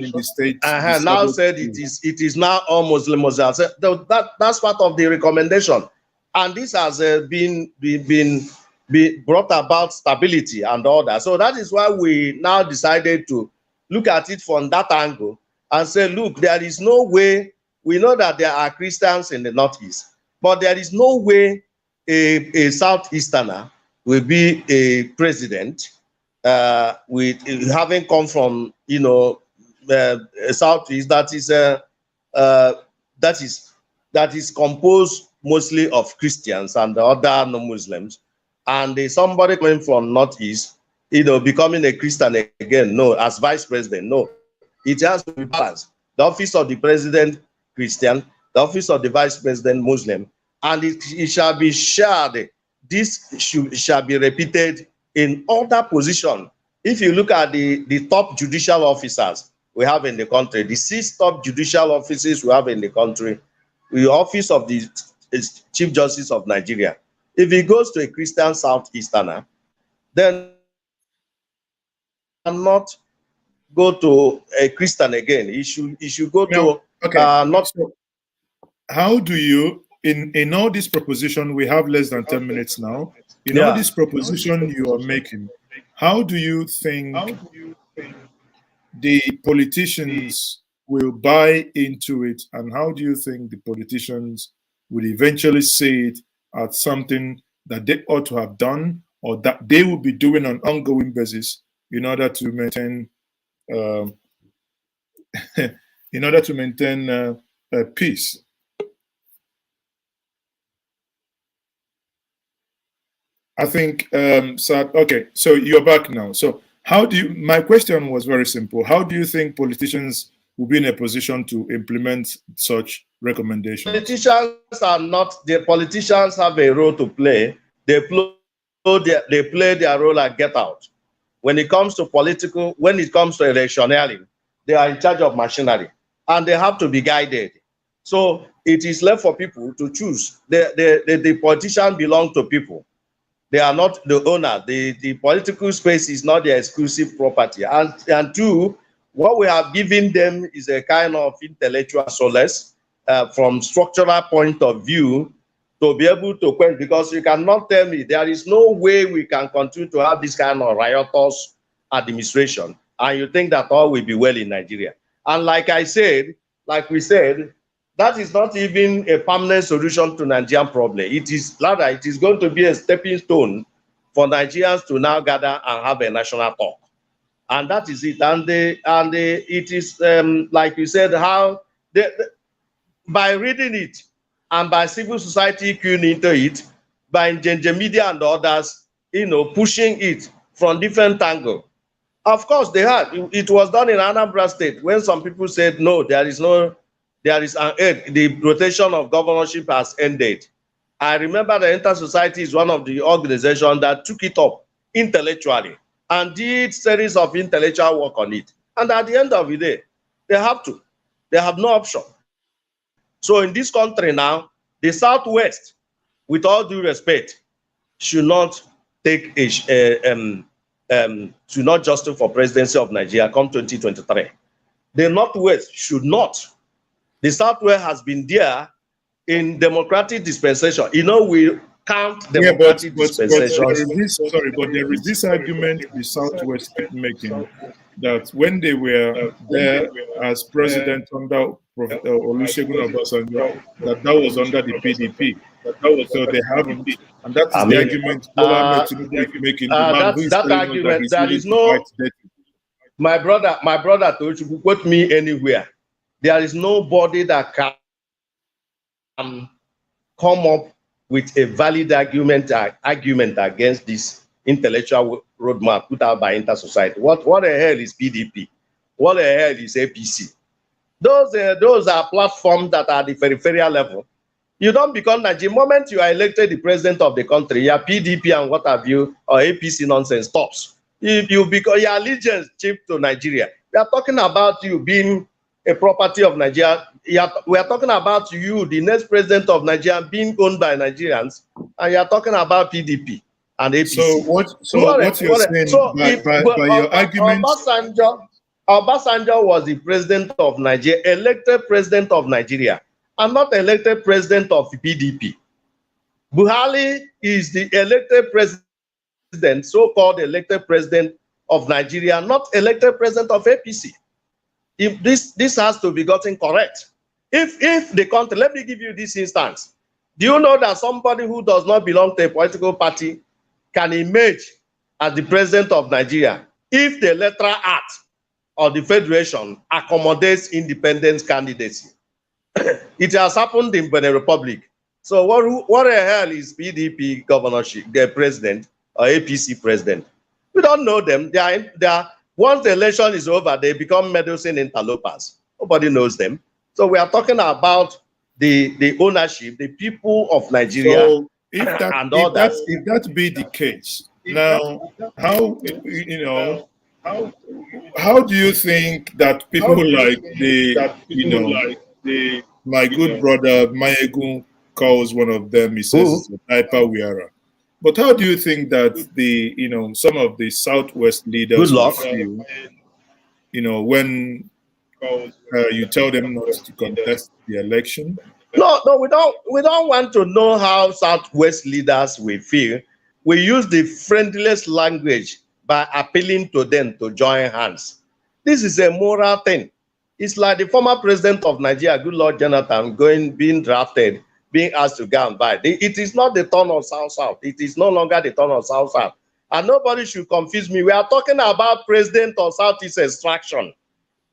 in the state now said it is now all Muslim. So that's part of the recommendation, and this has been brought about stability and all that. So that is why we now decided to look at it from that angle and say, look, there is no way. We know that there are Christians in the Northeast, but there is no way a Southeasterner will be a president with having come from, you know, a Southeast that is composed mostly of Christians and the other non-Muslims, and somebody coming from Northeast, you know, becoming a Christian again. No, as vice president, no. It has to be balanced. The office of the president, Christian, the office of the vice president, Muslim, and it shall be shared. This shall be repeated in other positions. If you look at the top judicial officers we have in the country, the 6 top judicial offices we have in the country, the office of the Chief Justice of Nigeria, if he goes to a Christian Southeasterner, then cannot go to a Christian again. He should go to not. So how do you in all this proposition, we have less than 10 minutes now. In all this proposition you are making, how do you think the politicians will buy into it, and how do you think the politicians will eventually see it as something that they ought to have done, or that they will be doing on an ongoing basis in order to maintain peace? I think, okay, so you're back now. So how do you, my question was very simple. How do you think politicians will be in a position to implement such recommendations? Politicians have a role to play. They play their role and get out. When it comes to electioneering, they are in charge of machinery and they have to be guided. So it is left for people to choose. The politicians belong to people. They are not the owner. The political space is not their exclusive property. And two, what we have given them is a kind of intellectual solace from structural point of view to be able to quench, because you cannot tell me there is no way we can continue to have this kind of riotous administration and you think that all will be well in Nigeria. And like we said, that is not even a permanent solution to Nigerian problem. It is going to be a stepping stone for Nigerians to now gather and have a national talk. And that is it. And it is, like you said, how by reading it and by civil society queuing into it, by Njenje media and others, you know, pushing it from different angles. Of course, they had. It was done in Anambra State when some people said, no, there is an end. The rotation of governorship has ended. I remember the InterSociety is one of the organizations that took it up intellectually and did series of intellectual work on it. And at the end of the day, they have to. They have no option. So in this country now, the Southwest, with all due respect, should not take to not just for presidency of Nigeria come 2023. The Northwest should not. The Southwest has been there in democratic dispensation. You know, we count democratic dispensation. But there is this argument the Southwest keep making that when they were there as president under Olusegun Obasanjo, that was under the PDP. So they haven't, and that is the argument Bola Tinubu is making. That argument, there is no. My brother Tochukwu, quote me anywhere. There is nobody that can come up with a valid argument against this intellectual roadmap put out by InterSociety. What the hell is PDP? What the hell is APC? Those are platforms that are at the peripheral level. You don't become Nigeria. The moment you are elected the president of the country, your PDP and what have you, or APC nonsense stops. If you become your allegiance shift to Nigeria, we are talking about you being a property of Nigeria. We are talking about you, the next president of Nigeria, being owned by Nigerians, and you are talking about PDP and APC. So what you're saying by your argument? Obasanjo was the president of Nigeria, elected president of Nigeria, and not elected president of the PDP. Buhari is the elected president, so-called elected president of Nigeria, not elected president of APC. If this has to be gotten correct. If the country, let me give you this instance. Do you know that somebody who does not belong to a political party can emerge as the president of Nigeria if the electoral act of the federation accommodates independent candidacy? It has happened in Benin Republic. So what the hell is PDP governorship, their president, or APC president? We don't know them. They are once the election is over, they become medicine interlopers. Nobody knows them. So we are talking about the ownership, the people of Nigeria, so if that be the case, now how do you think that people my good brother Mayegun calls one of them, he says it's a diaper wearer. But how do you think that some of the Southwest leaders will feel, when you tell them not to contest the election? No, we don't want to know how Southwest leaders will feel. We use the friendliest language by appealing to them to join hands. This is a moral thing. It's like the former president of Nigeria, good Lord Jonathan, being drafted, being asked to go and buy. It is not the turn of South-South. It is no longer the turn of South-South. And nobody should confuse me. We are talking about president of Southeast extraction.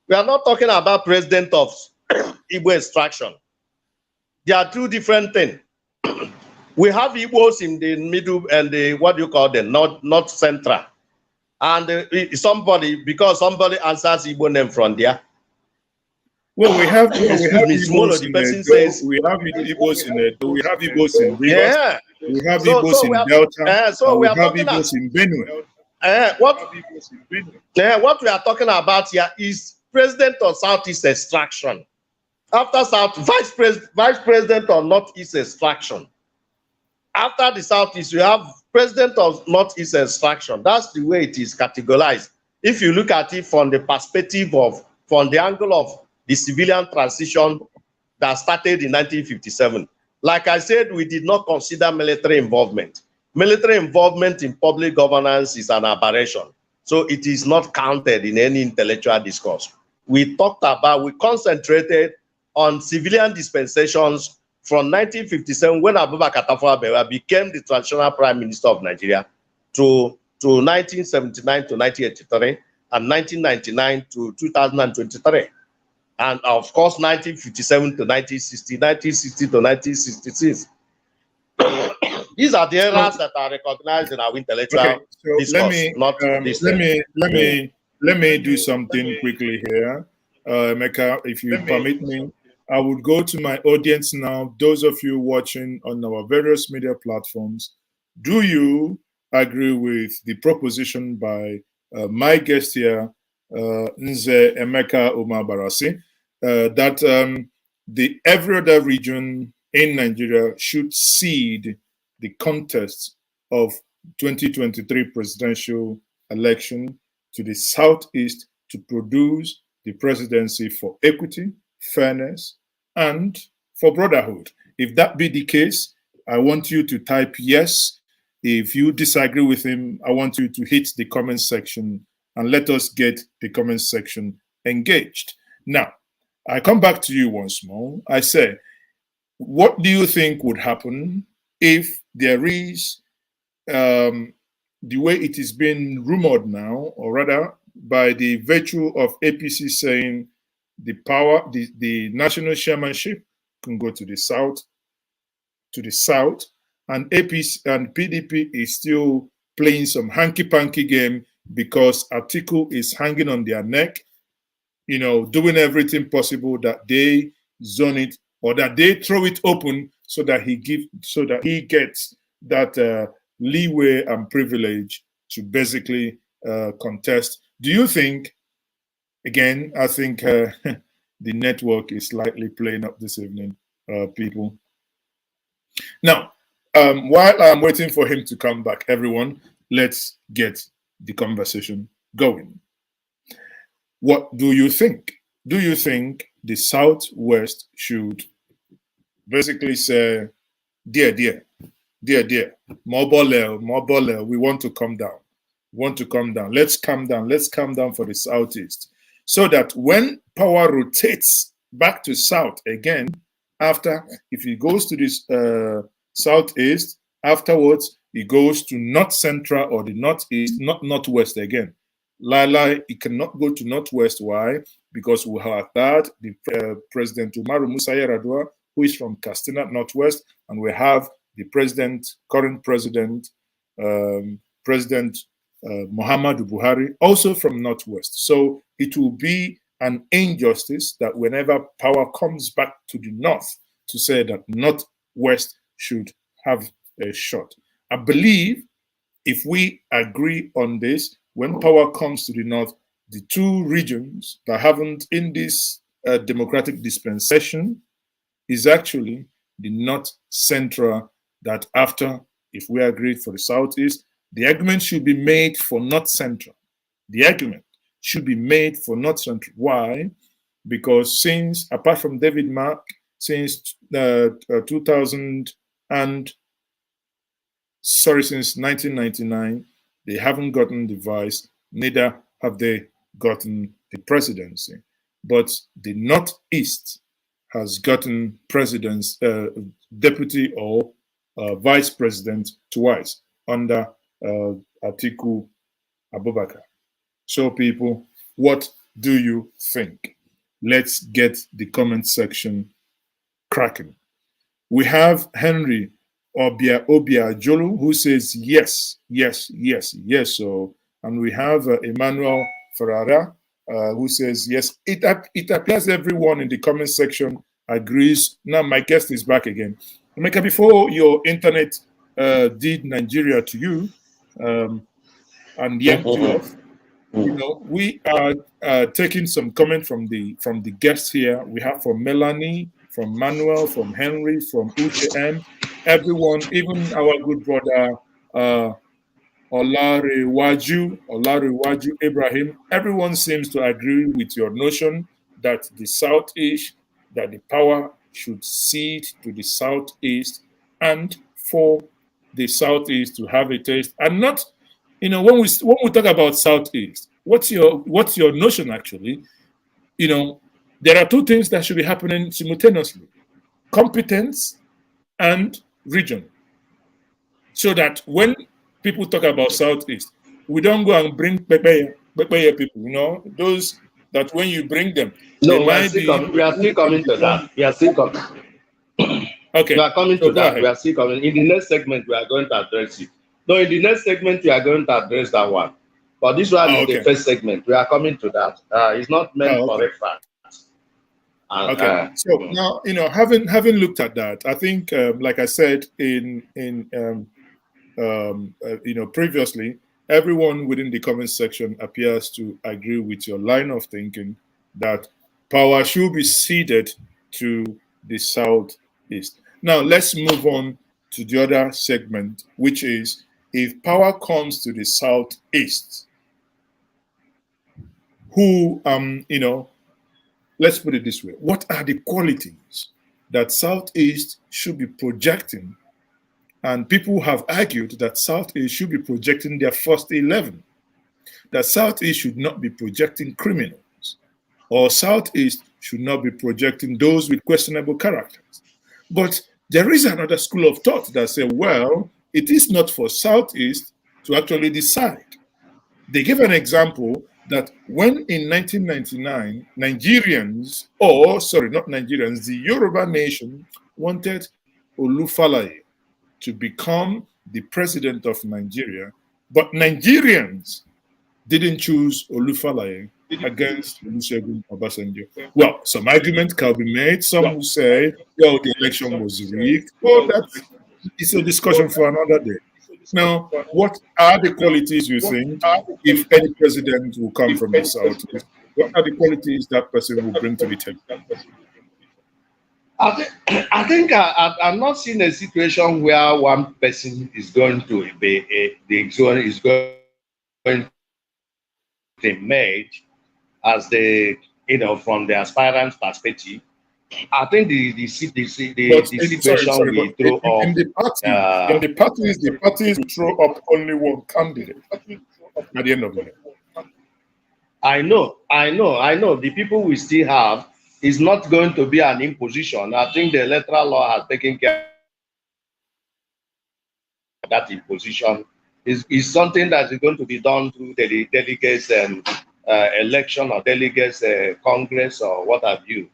We are not talking about president of Igbo extraction. They are two different things. We have Igbos in the middle and the, what do you call them, not central. And because somebody answers Igbo name from there. Well, we have Igbos in Edo, we have Igbos in Edo, we have Igbos in Rivers, yeah. We have Igbos in Delta, we have Igbos in Benue. What we are talking about here is president of Southeast extraction. After vice president of Northeast extraction. After the Southeast, you have president of Northeast extraction. That's the way it is categorized. If you look at it from the perspective from the angle of the civilian transition that started in 1957. Like I said, we did not consider military involvement. Military involvement in public governance is an aberration. So it is not counted in any intellectual discourse. We concentrated on civilian dispensations from 1957 when Abubakar Tafawa Balewa became the transitional prime minister of Nigeria to 1979 to 1983 and 1999 to 2023. And of course, 1957 to 1960, 1960 to 1966. These are the eras that are recognized in our intellectual discourse. Let me do something quickly here. Emeka, if you permit me, I would go to my audience now. Those of you watching on our various media platforms, do you agree with the proposition by my guest here, Emeka Umeaghalasi, that every other region in Nigeria should cede the contest of 2023 presidential election to the Southeast to produce the presidency for equity, fairness, and for brotherhood. If that be the case, I want you to type yes. If you disagree with him, I want you to hit the comment section and let us get the comment section engaged. Now, I come back to you once more. I say, what do you think would happen if there is the way it is being rumored now, or rather by the virtue of APC saying the power, the national chairmanship can go to the south, and APC and PDP is still playing some hanky-panky game because Atiku is hanging on their neck, doing everything possible that they zone it or that they throw it open so that he gets that leeway and privilege to basically contest. Do you think? Again, I think the network is slightly playing up this evening, people. Now, while I'm waiting for him to come back, everyone, let's get the conversation going. What do you think? Do you think the Southwest should basically say, dear, more bole, we want to come down. Let's calm down for the Southeast. So that when power rotates back to South again, if it goes to this Southeast, afterwards it goes to North Central or the Northeast, not Northwest again. Lala, it cannot go to Northwest. Why? Because we have had the President Umaru Musa Yar'Adua, who is from Katsina, Northwest, and we have the current president, President Muhammadu Buhari, also from Northwest. So it will be an injustice that whenever power comes back to the North, to say that Northwest should have a shot. I believe if we agree on this, when power comes to the North, the two regions that haven't in this democratic dispensation is actually the North Central, that after, if we agree for the Southeast, the argument should be made for North Central. The argument should be made for North Central. Why? Because apart from David Mark, since 1999, they haven't gotten the vice, neither have they gotten the presidency. But the Northeast has gotten deputy or vice president twice under Atiku Abubakar. So people, what do you think? Let's get the comment section cracking. We have Henry Obiajolu who says yes. So, and we have Emmanuel Ferrara who says yes. It appears everyone in the comment section agrees. Now my guest is back again. Emeka, before your internet did Nigeria to you and yanked you off, we are taking some comment from the guests here. We have from Melanie, from Manuel, from Henry, from UTM, everyone, even our good brother Olarewaju Ibrahim. Everyone seems to agree with your notion that the Southeast, that the power should cede to the Southeast, and for the Southeast to have a taste, and not, when we talk about Southeast, what's your notion actually? There are two things that should be happening simultaneously: competence and region. So that when people talk about Southeast, we don't go and bring Pepe people, those that when you bring them, no, we are still coming to that. We are still coming. Okay. We are coming to that. We are still coming. In the next segment, we are going to address it. No, in the next segment, we are going to address that one. But this one is the first segment. We are coming to that. It's not meant for a fact. Okay. So now, having looked at that, I think, like I said previously, everyone within the comment section appears to agree with your line of thinking that power should be ceded to the Southeast. Now, let's move on to the other segment, which is if power comes to the Southeast, who, let's put it this way. What are the qualities that Southeast should be projecting? And people have argued that Southeast should be projecting their first 11, that Southeast should not be projecting criminals, or Southeast should not be projecting those with questionable characters. But there is another school of thought that say, well, it is not for Southeast to actually decide. They give an example that when in 1999, Nigerians, or sorry, not Nigerians, the Yoruba nation wanted Olufalaye to become the president of Nigeria, but Nigerians didn't choose Olufalaye against Olusegun Obasanjo. Well, some argument can be made. Some will say, well, the election was rigged. Well, it's a discussion for another day. Now, what are the qualities you think, if any president will come from the South, what are the qualities that person will bring to the table? I think I'm not seeing a situation where one person is going to be is going to emerge as from the aspirant's perspective. I think the situation we throw up in the parties, the parties will throw up only one candidate at the end of the day. I know. The people we still have is not going to be an imposition. I think the electoral law has taken care of that imposition. Is something that is going to be done through the delegates election or delegates congress or what have you.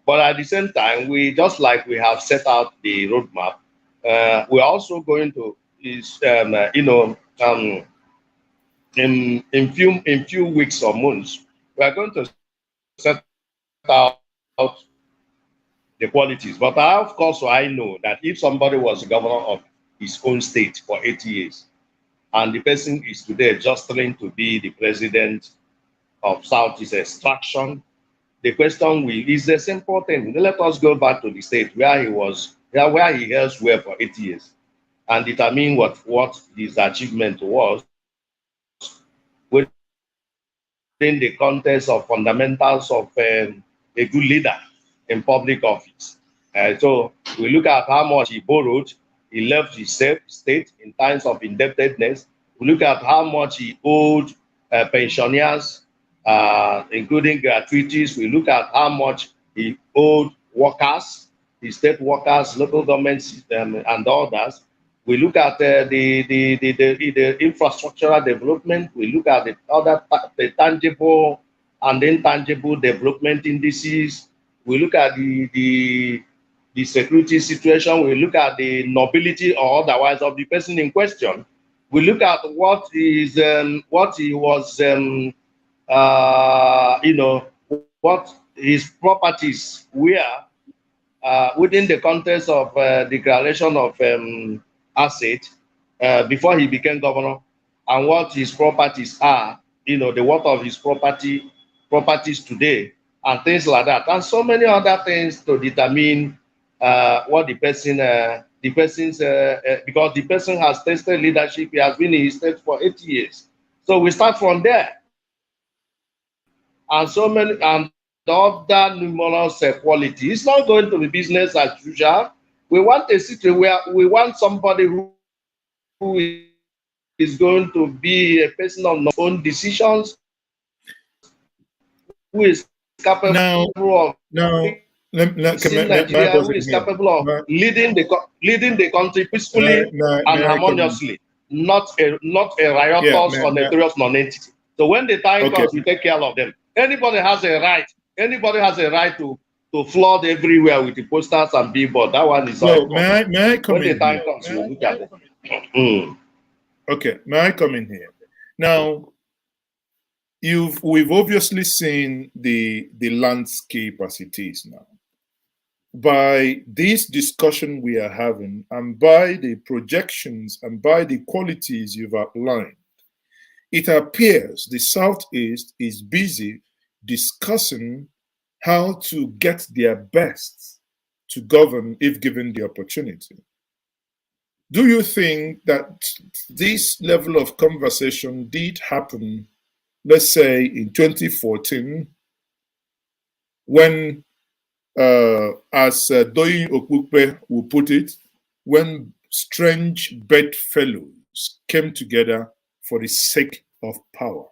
But at the same time, we just like we have set out the roadmap, we're also going to in few weeks or months, we are going to set out the qualities. But of course, I know that if somebody was governor of his own state for 8 years, and the person is today just trying to be the president of Southeast extraction, the question is a simple thing. Let us go back to the state where he was, where he held sway for 8 years, and determine what his achievement was within the context of fundamentals of a good leader in public office. So we look at how much he borrowed, he left his state in times of indebtedness. We look at how much he owed pensioners, including gratuities. We look at how much he owed workers, the state workers, local governments, and others. We look at the infrastructural development. We look at the tangible and intangible development indices. We look at the security situation. We look at the nobility or otherwise of the person in question. We look at what he was, what his properties were within the context of declaration of asset before he became governor, and what his properties are, the worth of his properties today, and things like that, and so many other things to determine what the person's because the person has tested leadership. He has been in his state for 8 years, so we start from there, and so many and other numerous qualities. It's not going to be business as usual. We want a situation where we want somebody who is going to be a person of own decisions, who is capable of leading the country peacefully and harmoniously, not a riotous or notorious non-entity. So when the time comes, we take care of them. Anybody has a right to flood everywhere with the posters and billboards. That one is all. May I come when in the time here? comes, we'll look at it. Okay, may I come in here? Now, we've obviously seen the landscape as it is now. By this discussion we are having, and by the projections and by the qualities you've outlined, it appears the Southeast is busy discussing how to get their best to govern if given the opportunity. Do you think that this level of conversation did happen let's say in 2014, when, as Doyin Okpukpe will put it, when strange bedfellows came together for the sake of power.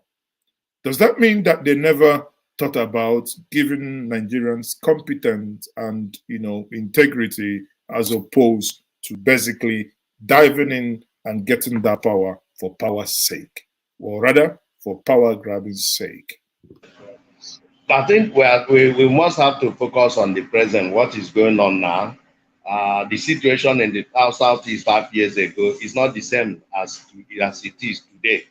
Does that mean that they never thought about giving Nigerians competence and, integrity, as opposed to basically diving in and getting that power for power's sake, or rather for power grabbing's sake? I think we must have to focus on the present, what is going on now. The situation in the Southeast 5 years ago is not the same as it is today.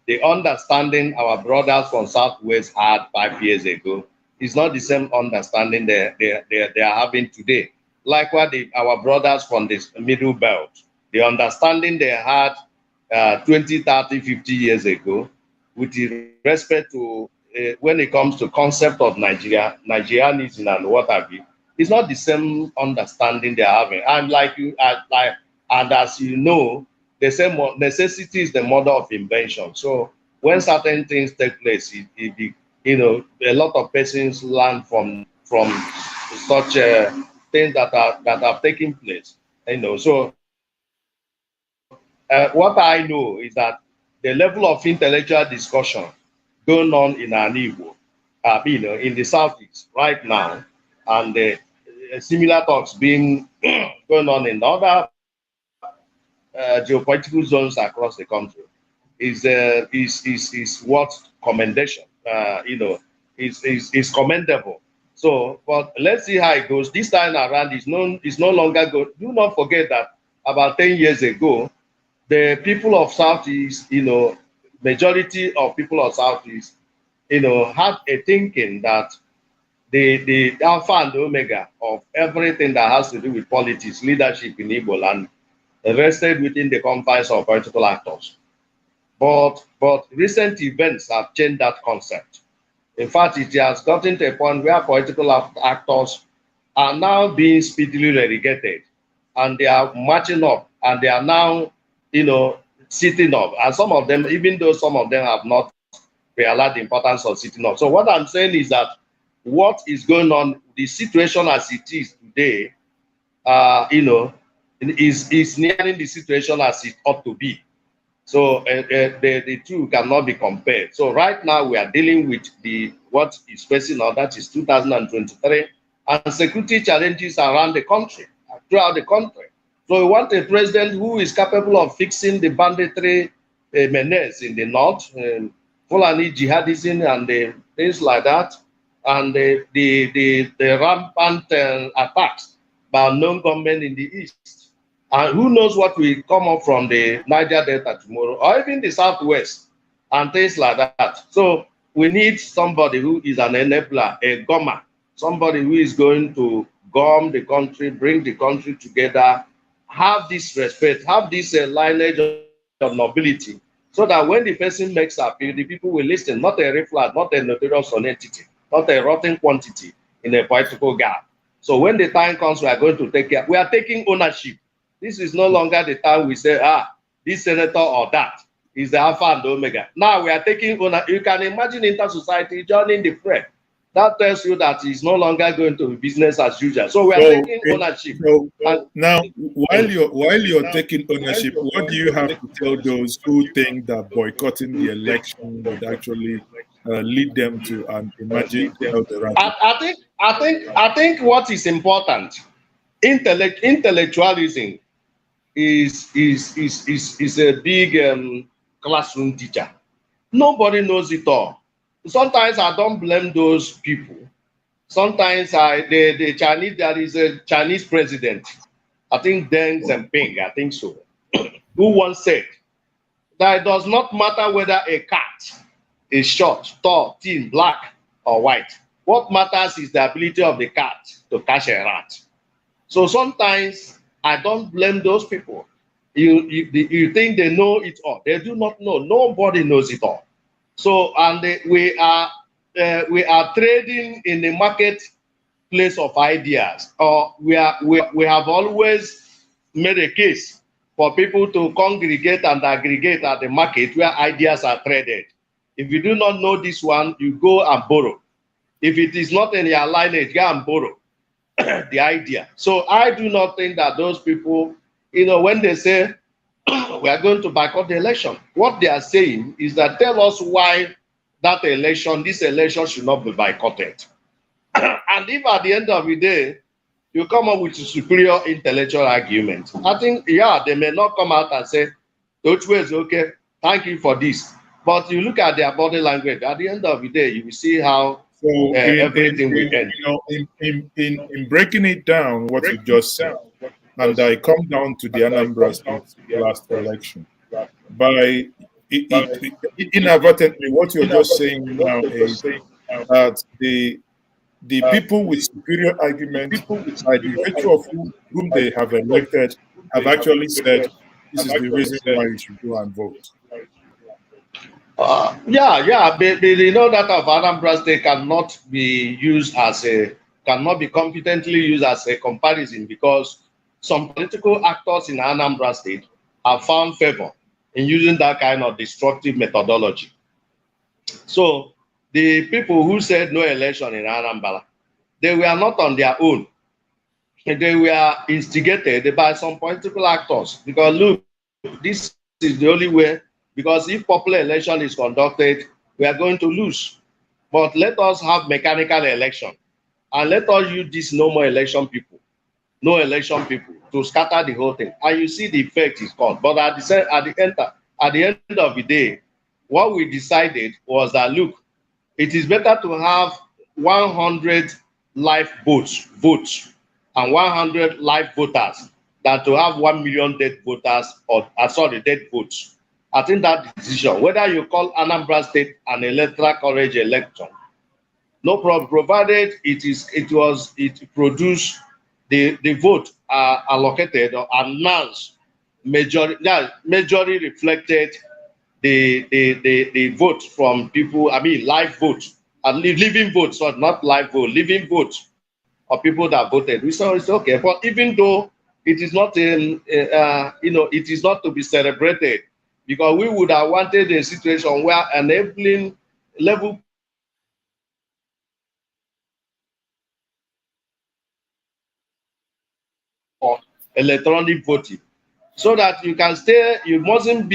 The understanding our brothers from Southwest had 5 years ago is not the same understanding they are having today. Like what our brothers from the Middle Belt, the understanding they had 20, 30, 50 years ago, with respect to when it comes to concept of Nigerianism and what have you, it's not the same understanding they're having. And and as you know, they say necessity is the mother of invention. So when certain things take place, a lot of persons learn from such things that have taken place. So what I know is that the level of intellectual discussion going on in Igbo, in the Southeast right now, and the similar talks being going on in other geopolitical zones across the country is worth commendation. Is commendable. So, but let's see how it goes. This time around is no longer good. Do not forget that about 10 years ago, the people of Southeast, majority of people of Southeast, had a thinking that the alpha and omega of everything that has to do with politics, leadership in Igbo land, rested within the confines of political actors. But recent events have changed that concept. In fact, it has gotten to a point where political actors are now being speedily relegated, and they are marching up, and they are now, sitting up. And some of them, even though some of them have not realized the importance of sitting up. So what I'm saying is that what is going on, the situation as it is today, is nearing the situation as it ought to be. So the two cannot be compared. So right now we are dealing with what is facing now, that is 2023, and security challenges around the country, throughout the country. So we want a president who is capable of fixing the banditry menace in the north, Fulani jihadism and the things like that, and the rampant attacks by unknown government in the east. And who knows what will come up from the Niger Delta tomorrow, or even the Southwest, and things like that. So we need somebody who is an enabler, a gummer, somebody who is going to gum the country, bring the country together, have this respect, have this lineage of nobility, so that when the person makes appeal, the people will listen, not a reflat, not a notorious entity, not a rotten quantity in a political gap. So when the time comes, we are going to take care. We are taking ownership. This is no longer the time we say, this senator or that is the alpha and the omega. Now we are taking ownership. You can imagine InterSociety joining the fray. That tells you that it's no longer going to be business as usual. So we are taking ownership. So now, while you're taking ownership, what do you have to tell those who think that boycotting the election would actually lead them to an imagined Eldorado? I think what is important, intellectualism is a big classroom teacher. Nobody knows it all. Sometimes I don't blame those people. Sometimes the Chinese, there is a Chinese president, I think Deng Xiaoping, I think so, who once said that it does not matter whether a cat is short, tall, thin, black, or white. What matters is the ability of the cat to catch a rat. So sometimes I don't blame those people. You think they know it all. They do not know. Nobody knows it all. So, and we are trading in the marketplace of ideas. Or we have always made a case for people to congregate and aggregate at the market where ideas are traded. If you do not know this one, you go and borrow. If it is not in your lineage, go and borrow the idea. So I do not think that those people, when they say we are going to boycott the election, what they are saying is that tell us why this election should not be boycotted. And if at the end of the day, you come up with a superior intellectual argument, I think, yeah, they may not come out and say, Tochwe is okay, thank you for this. But you look at their body language, at the end of the day, you will see how everything will end. In breaking it down, what you just said, and I come down to the Anambra State last election, by inadvertently, what you're just saying now is that the people with superior argument, by the virtue of whom they have elected, have actually said this is the reason why you should go and vote. Yeah, but you know that of Anambra State cannot be competently used as a comparison, because some political actors in Anambra State have found favor in using that kind of destructive methodology. So the people who said no election in Anambra, they were not on their own. They were instigated by some political actors, because look, this is the only way, because if popular election is conducted, we are going to lose. But let us have mechanical election, and let us use this no election people to scatter the whole thing. And you see the effect is called. But at the end of the day, what we decided was that, look, it is better to have 100 live votes and 100 live voters than to have 1 million dead voters dead votes. I think that decision, whether you call Anambra State an electoral college election, no problem, provided it produced the vote allocated or announced majority reflected the vote from people. I mean, live votes and living votes, so not live vote, living votes of people that voted. We saw it's okay, but even though it is not it is not to be celebrated, because we would have wanted a situation where enabling level for electronic voting, so that you can stay. You mustn't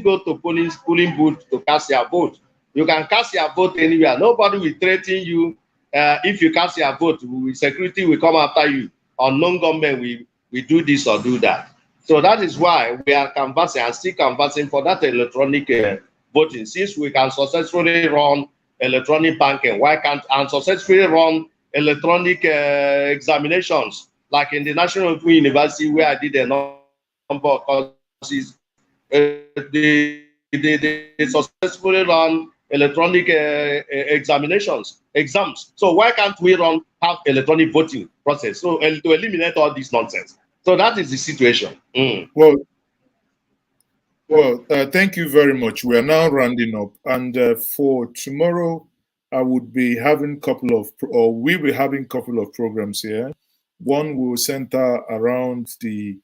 go to polling booth to cast your vote. You can cast your vote anywhere. Nobody will threaten you. If you cast your vote, security will come after you. Unknown government will do this or do that. So that is why we are canvassing and still canvassing for that electronic voting. Since we can successfully run electronic banking, why can't and successfully run electronic examinations, like in the National Open University where I did a number of courses? They successfully run electronic exams. So why can't we have electronic voting process? So to eliminate all this nonsense. So that is the situation. Well, thank you very much. We are now rounding up, and for tomorrow, I would be having we'll be having a couple of programs here. One will center around the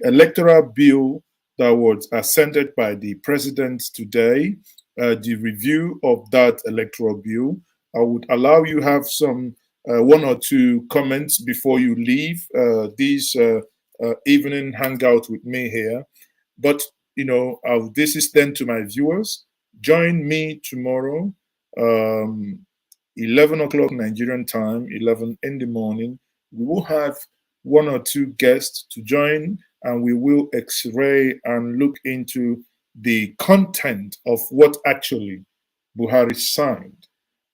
electoral bill that was assented by the president today. The review of that electoral bill. I would allow you have some one or two comments before you leave this evening hangout with me here. But this is then to my viewers. Join me tomorrow, 11 o'clock Nigerian time, 11 in the morning. We will have one or two guests to join, and we will x-ray and look into the content of what actually Buhari signed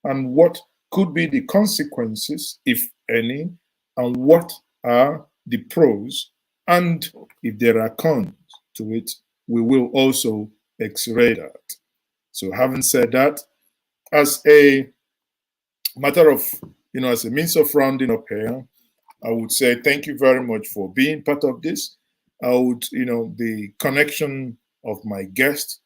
and what could be the consequences, if any, and what are the pros, and if there are cons to it, we will also x-ray that. So having said that, as a matter of, as a means of rounding up here, I would say thank you very much for being part of this. I would, the connection of my guest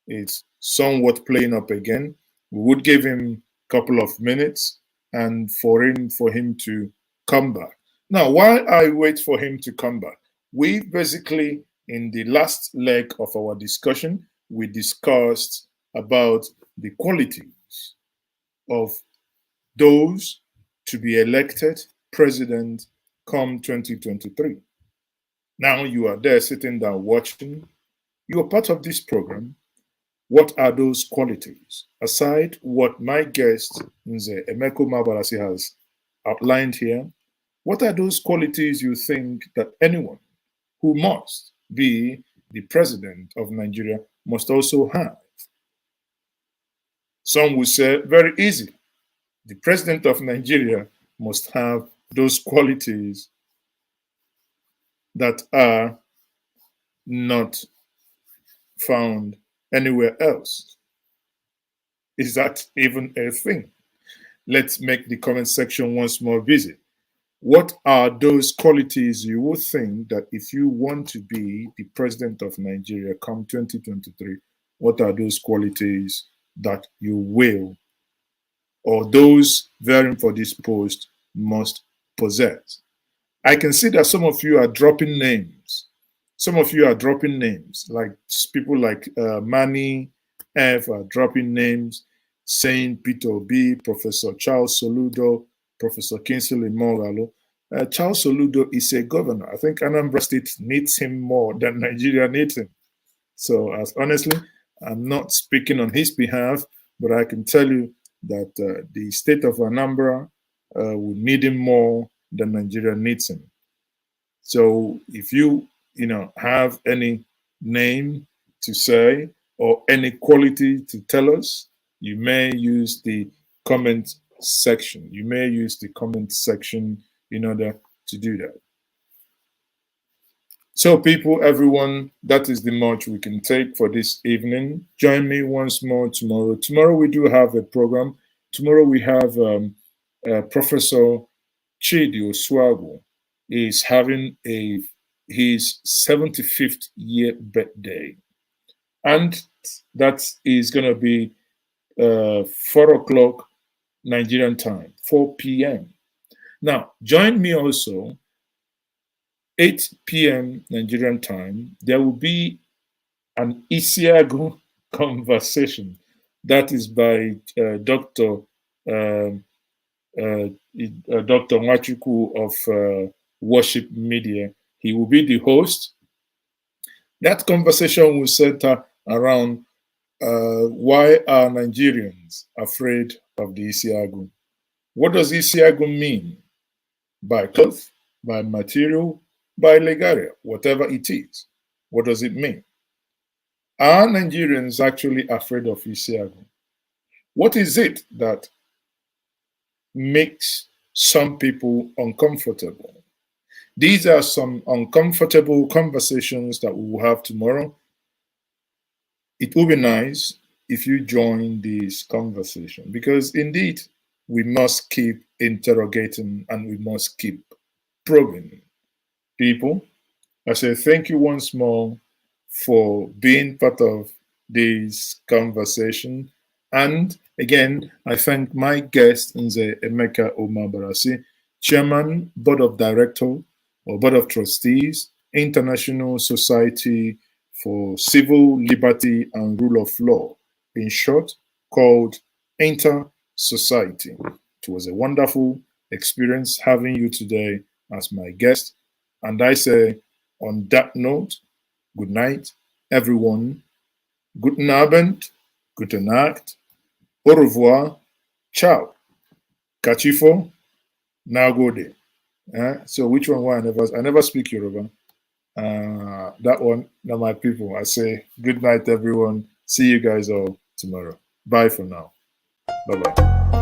is somewhat playing up again. We would give him a couple of minutes and for him to come back. Now, while I wait for him to come back, we basically, in the last leg of our discussion, we discussed about the qualities of those to be elected president come 2023. Now you are there sitting down watching. You are part of this program. What are those qualities? Aside what my guest, Emeka Umeaghalasi, has outlined here, what are those qualities you think that anyone who must be the president of Nigeria must also have? Some will say, very easy. The president of Nigeria must have those qualities that are not found anywhere else. Is that even a thing? Let's make the comment section once more busy. What are those qualities you would think that if you want to be the president of Nigeria come 2023, what are those qualities that you will, or those vying for this post must possess? I can see that some of you are dropping names. Some of you are dropping names, like people like Manny F are dropping names, saying Peter Obi, Professor Charles Soludo, Professor Kingsley Moghalu. Charles Soludo is a governor. I think Anambra State needs him more than Nigeria needs him. So, as honestly, I'm not speaking on his behalf, but I can tell you that the state of Anambra will need him more than Nigeria needs him. So, if you have any name to say or any quality to tell us, you may use the comment section. You may use the comment section in order to do that. So people, everyone, that is the much we can take for this evening. Join me once more tomorrow. Tomorrow we do have a program. Tomorrow we have Professor Chidi Oswago is having his 75th year birthday. And that is going to be 4 o'clock Nigerian time, 4 p.m. Now, join me also 8 p.m. Nigerian time. There will be an Isiagu conversation. That is by Dr. Dr. Nwachukwu of Worship Media. He will be the host. That conversation will center around why are Nigerians afraid of the Isiagu? What does Isiagu mean? By cloth, by material, by legaria, whatever it is. What does it mean? Are Nigerians actually afraid of Isiagu? What is it that makes some people uncomfortable? These are some uncomfortable conversations that we will have tomorrow. It will be nice if you join this conversation because indeed we must keep interrogating and we must keep probing. People, I say thank you once more for being part of this conversation. And again, I thank my guest, Emeka Umeaghalasi, Chairman, Board of Directors or Board of Trustees, International Society for Civil Liberty and Rule of Law, in short, called InterSociety. It was a wonderful experience having you today as my guest. And I say, on that note, good night, everyone. Guten Abend, gute Nacht, au revoir, ciao, kachifo, nagode. So which one? I never speak Yoruba. That one, now my people. I say good night, everyone. See you guys all tomorrow. Bye for now. Bye-bye.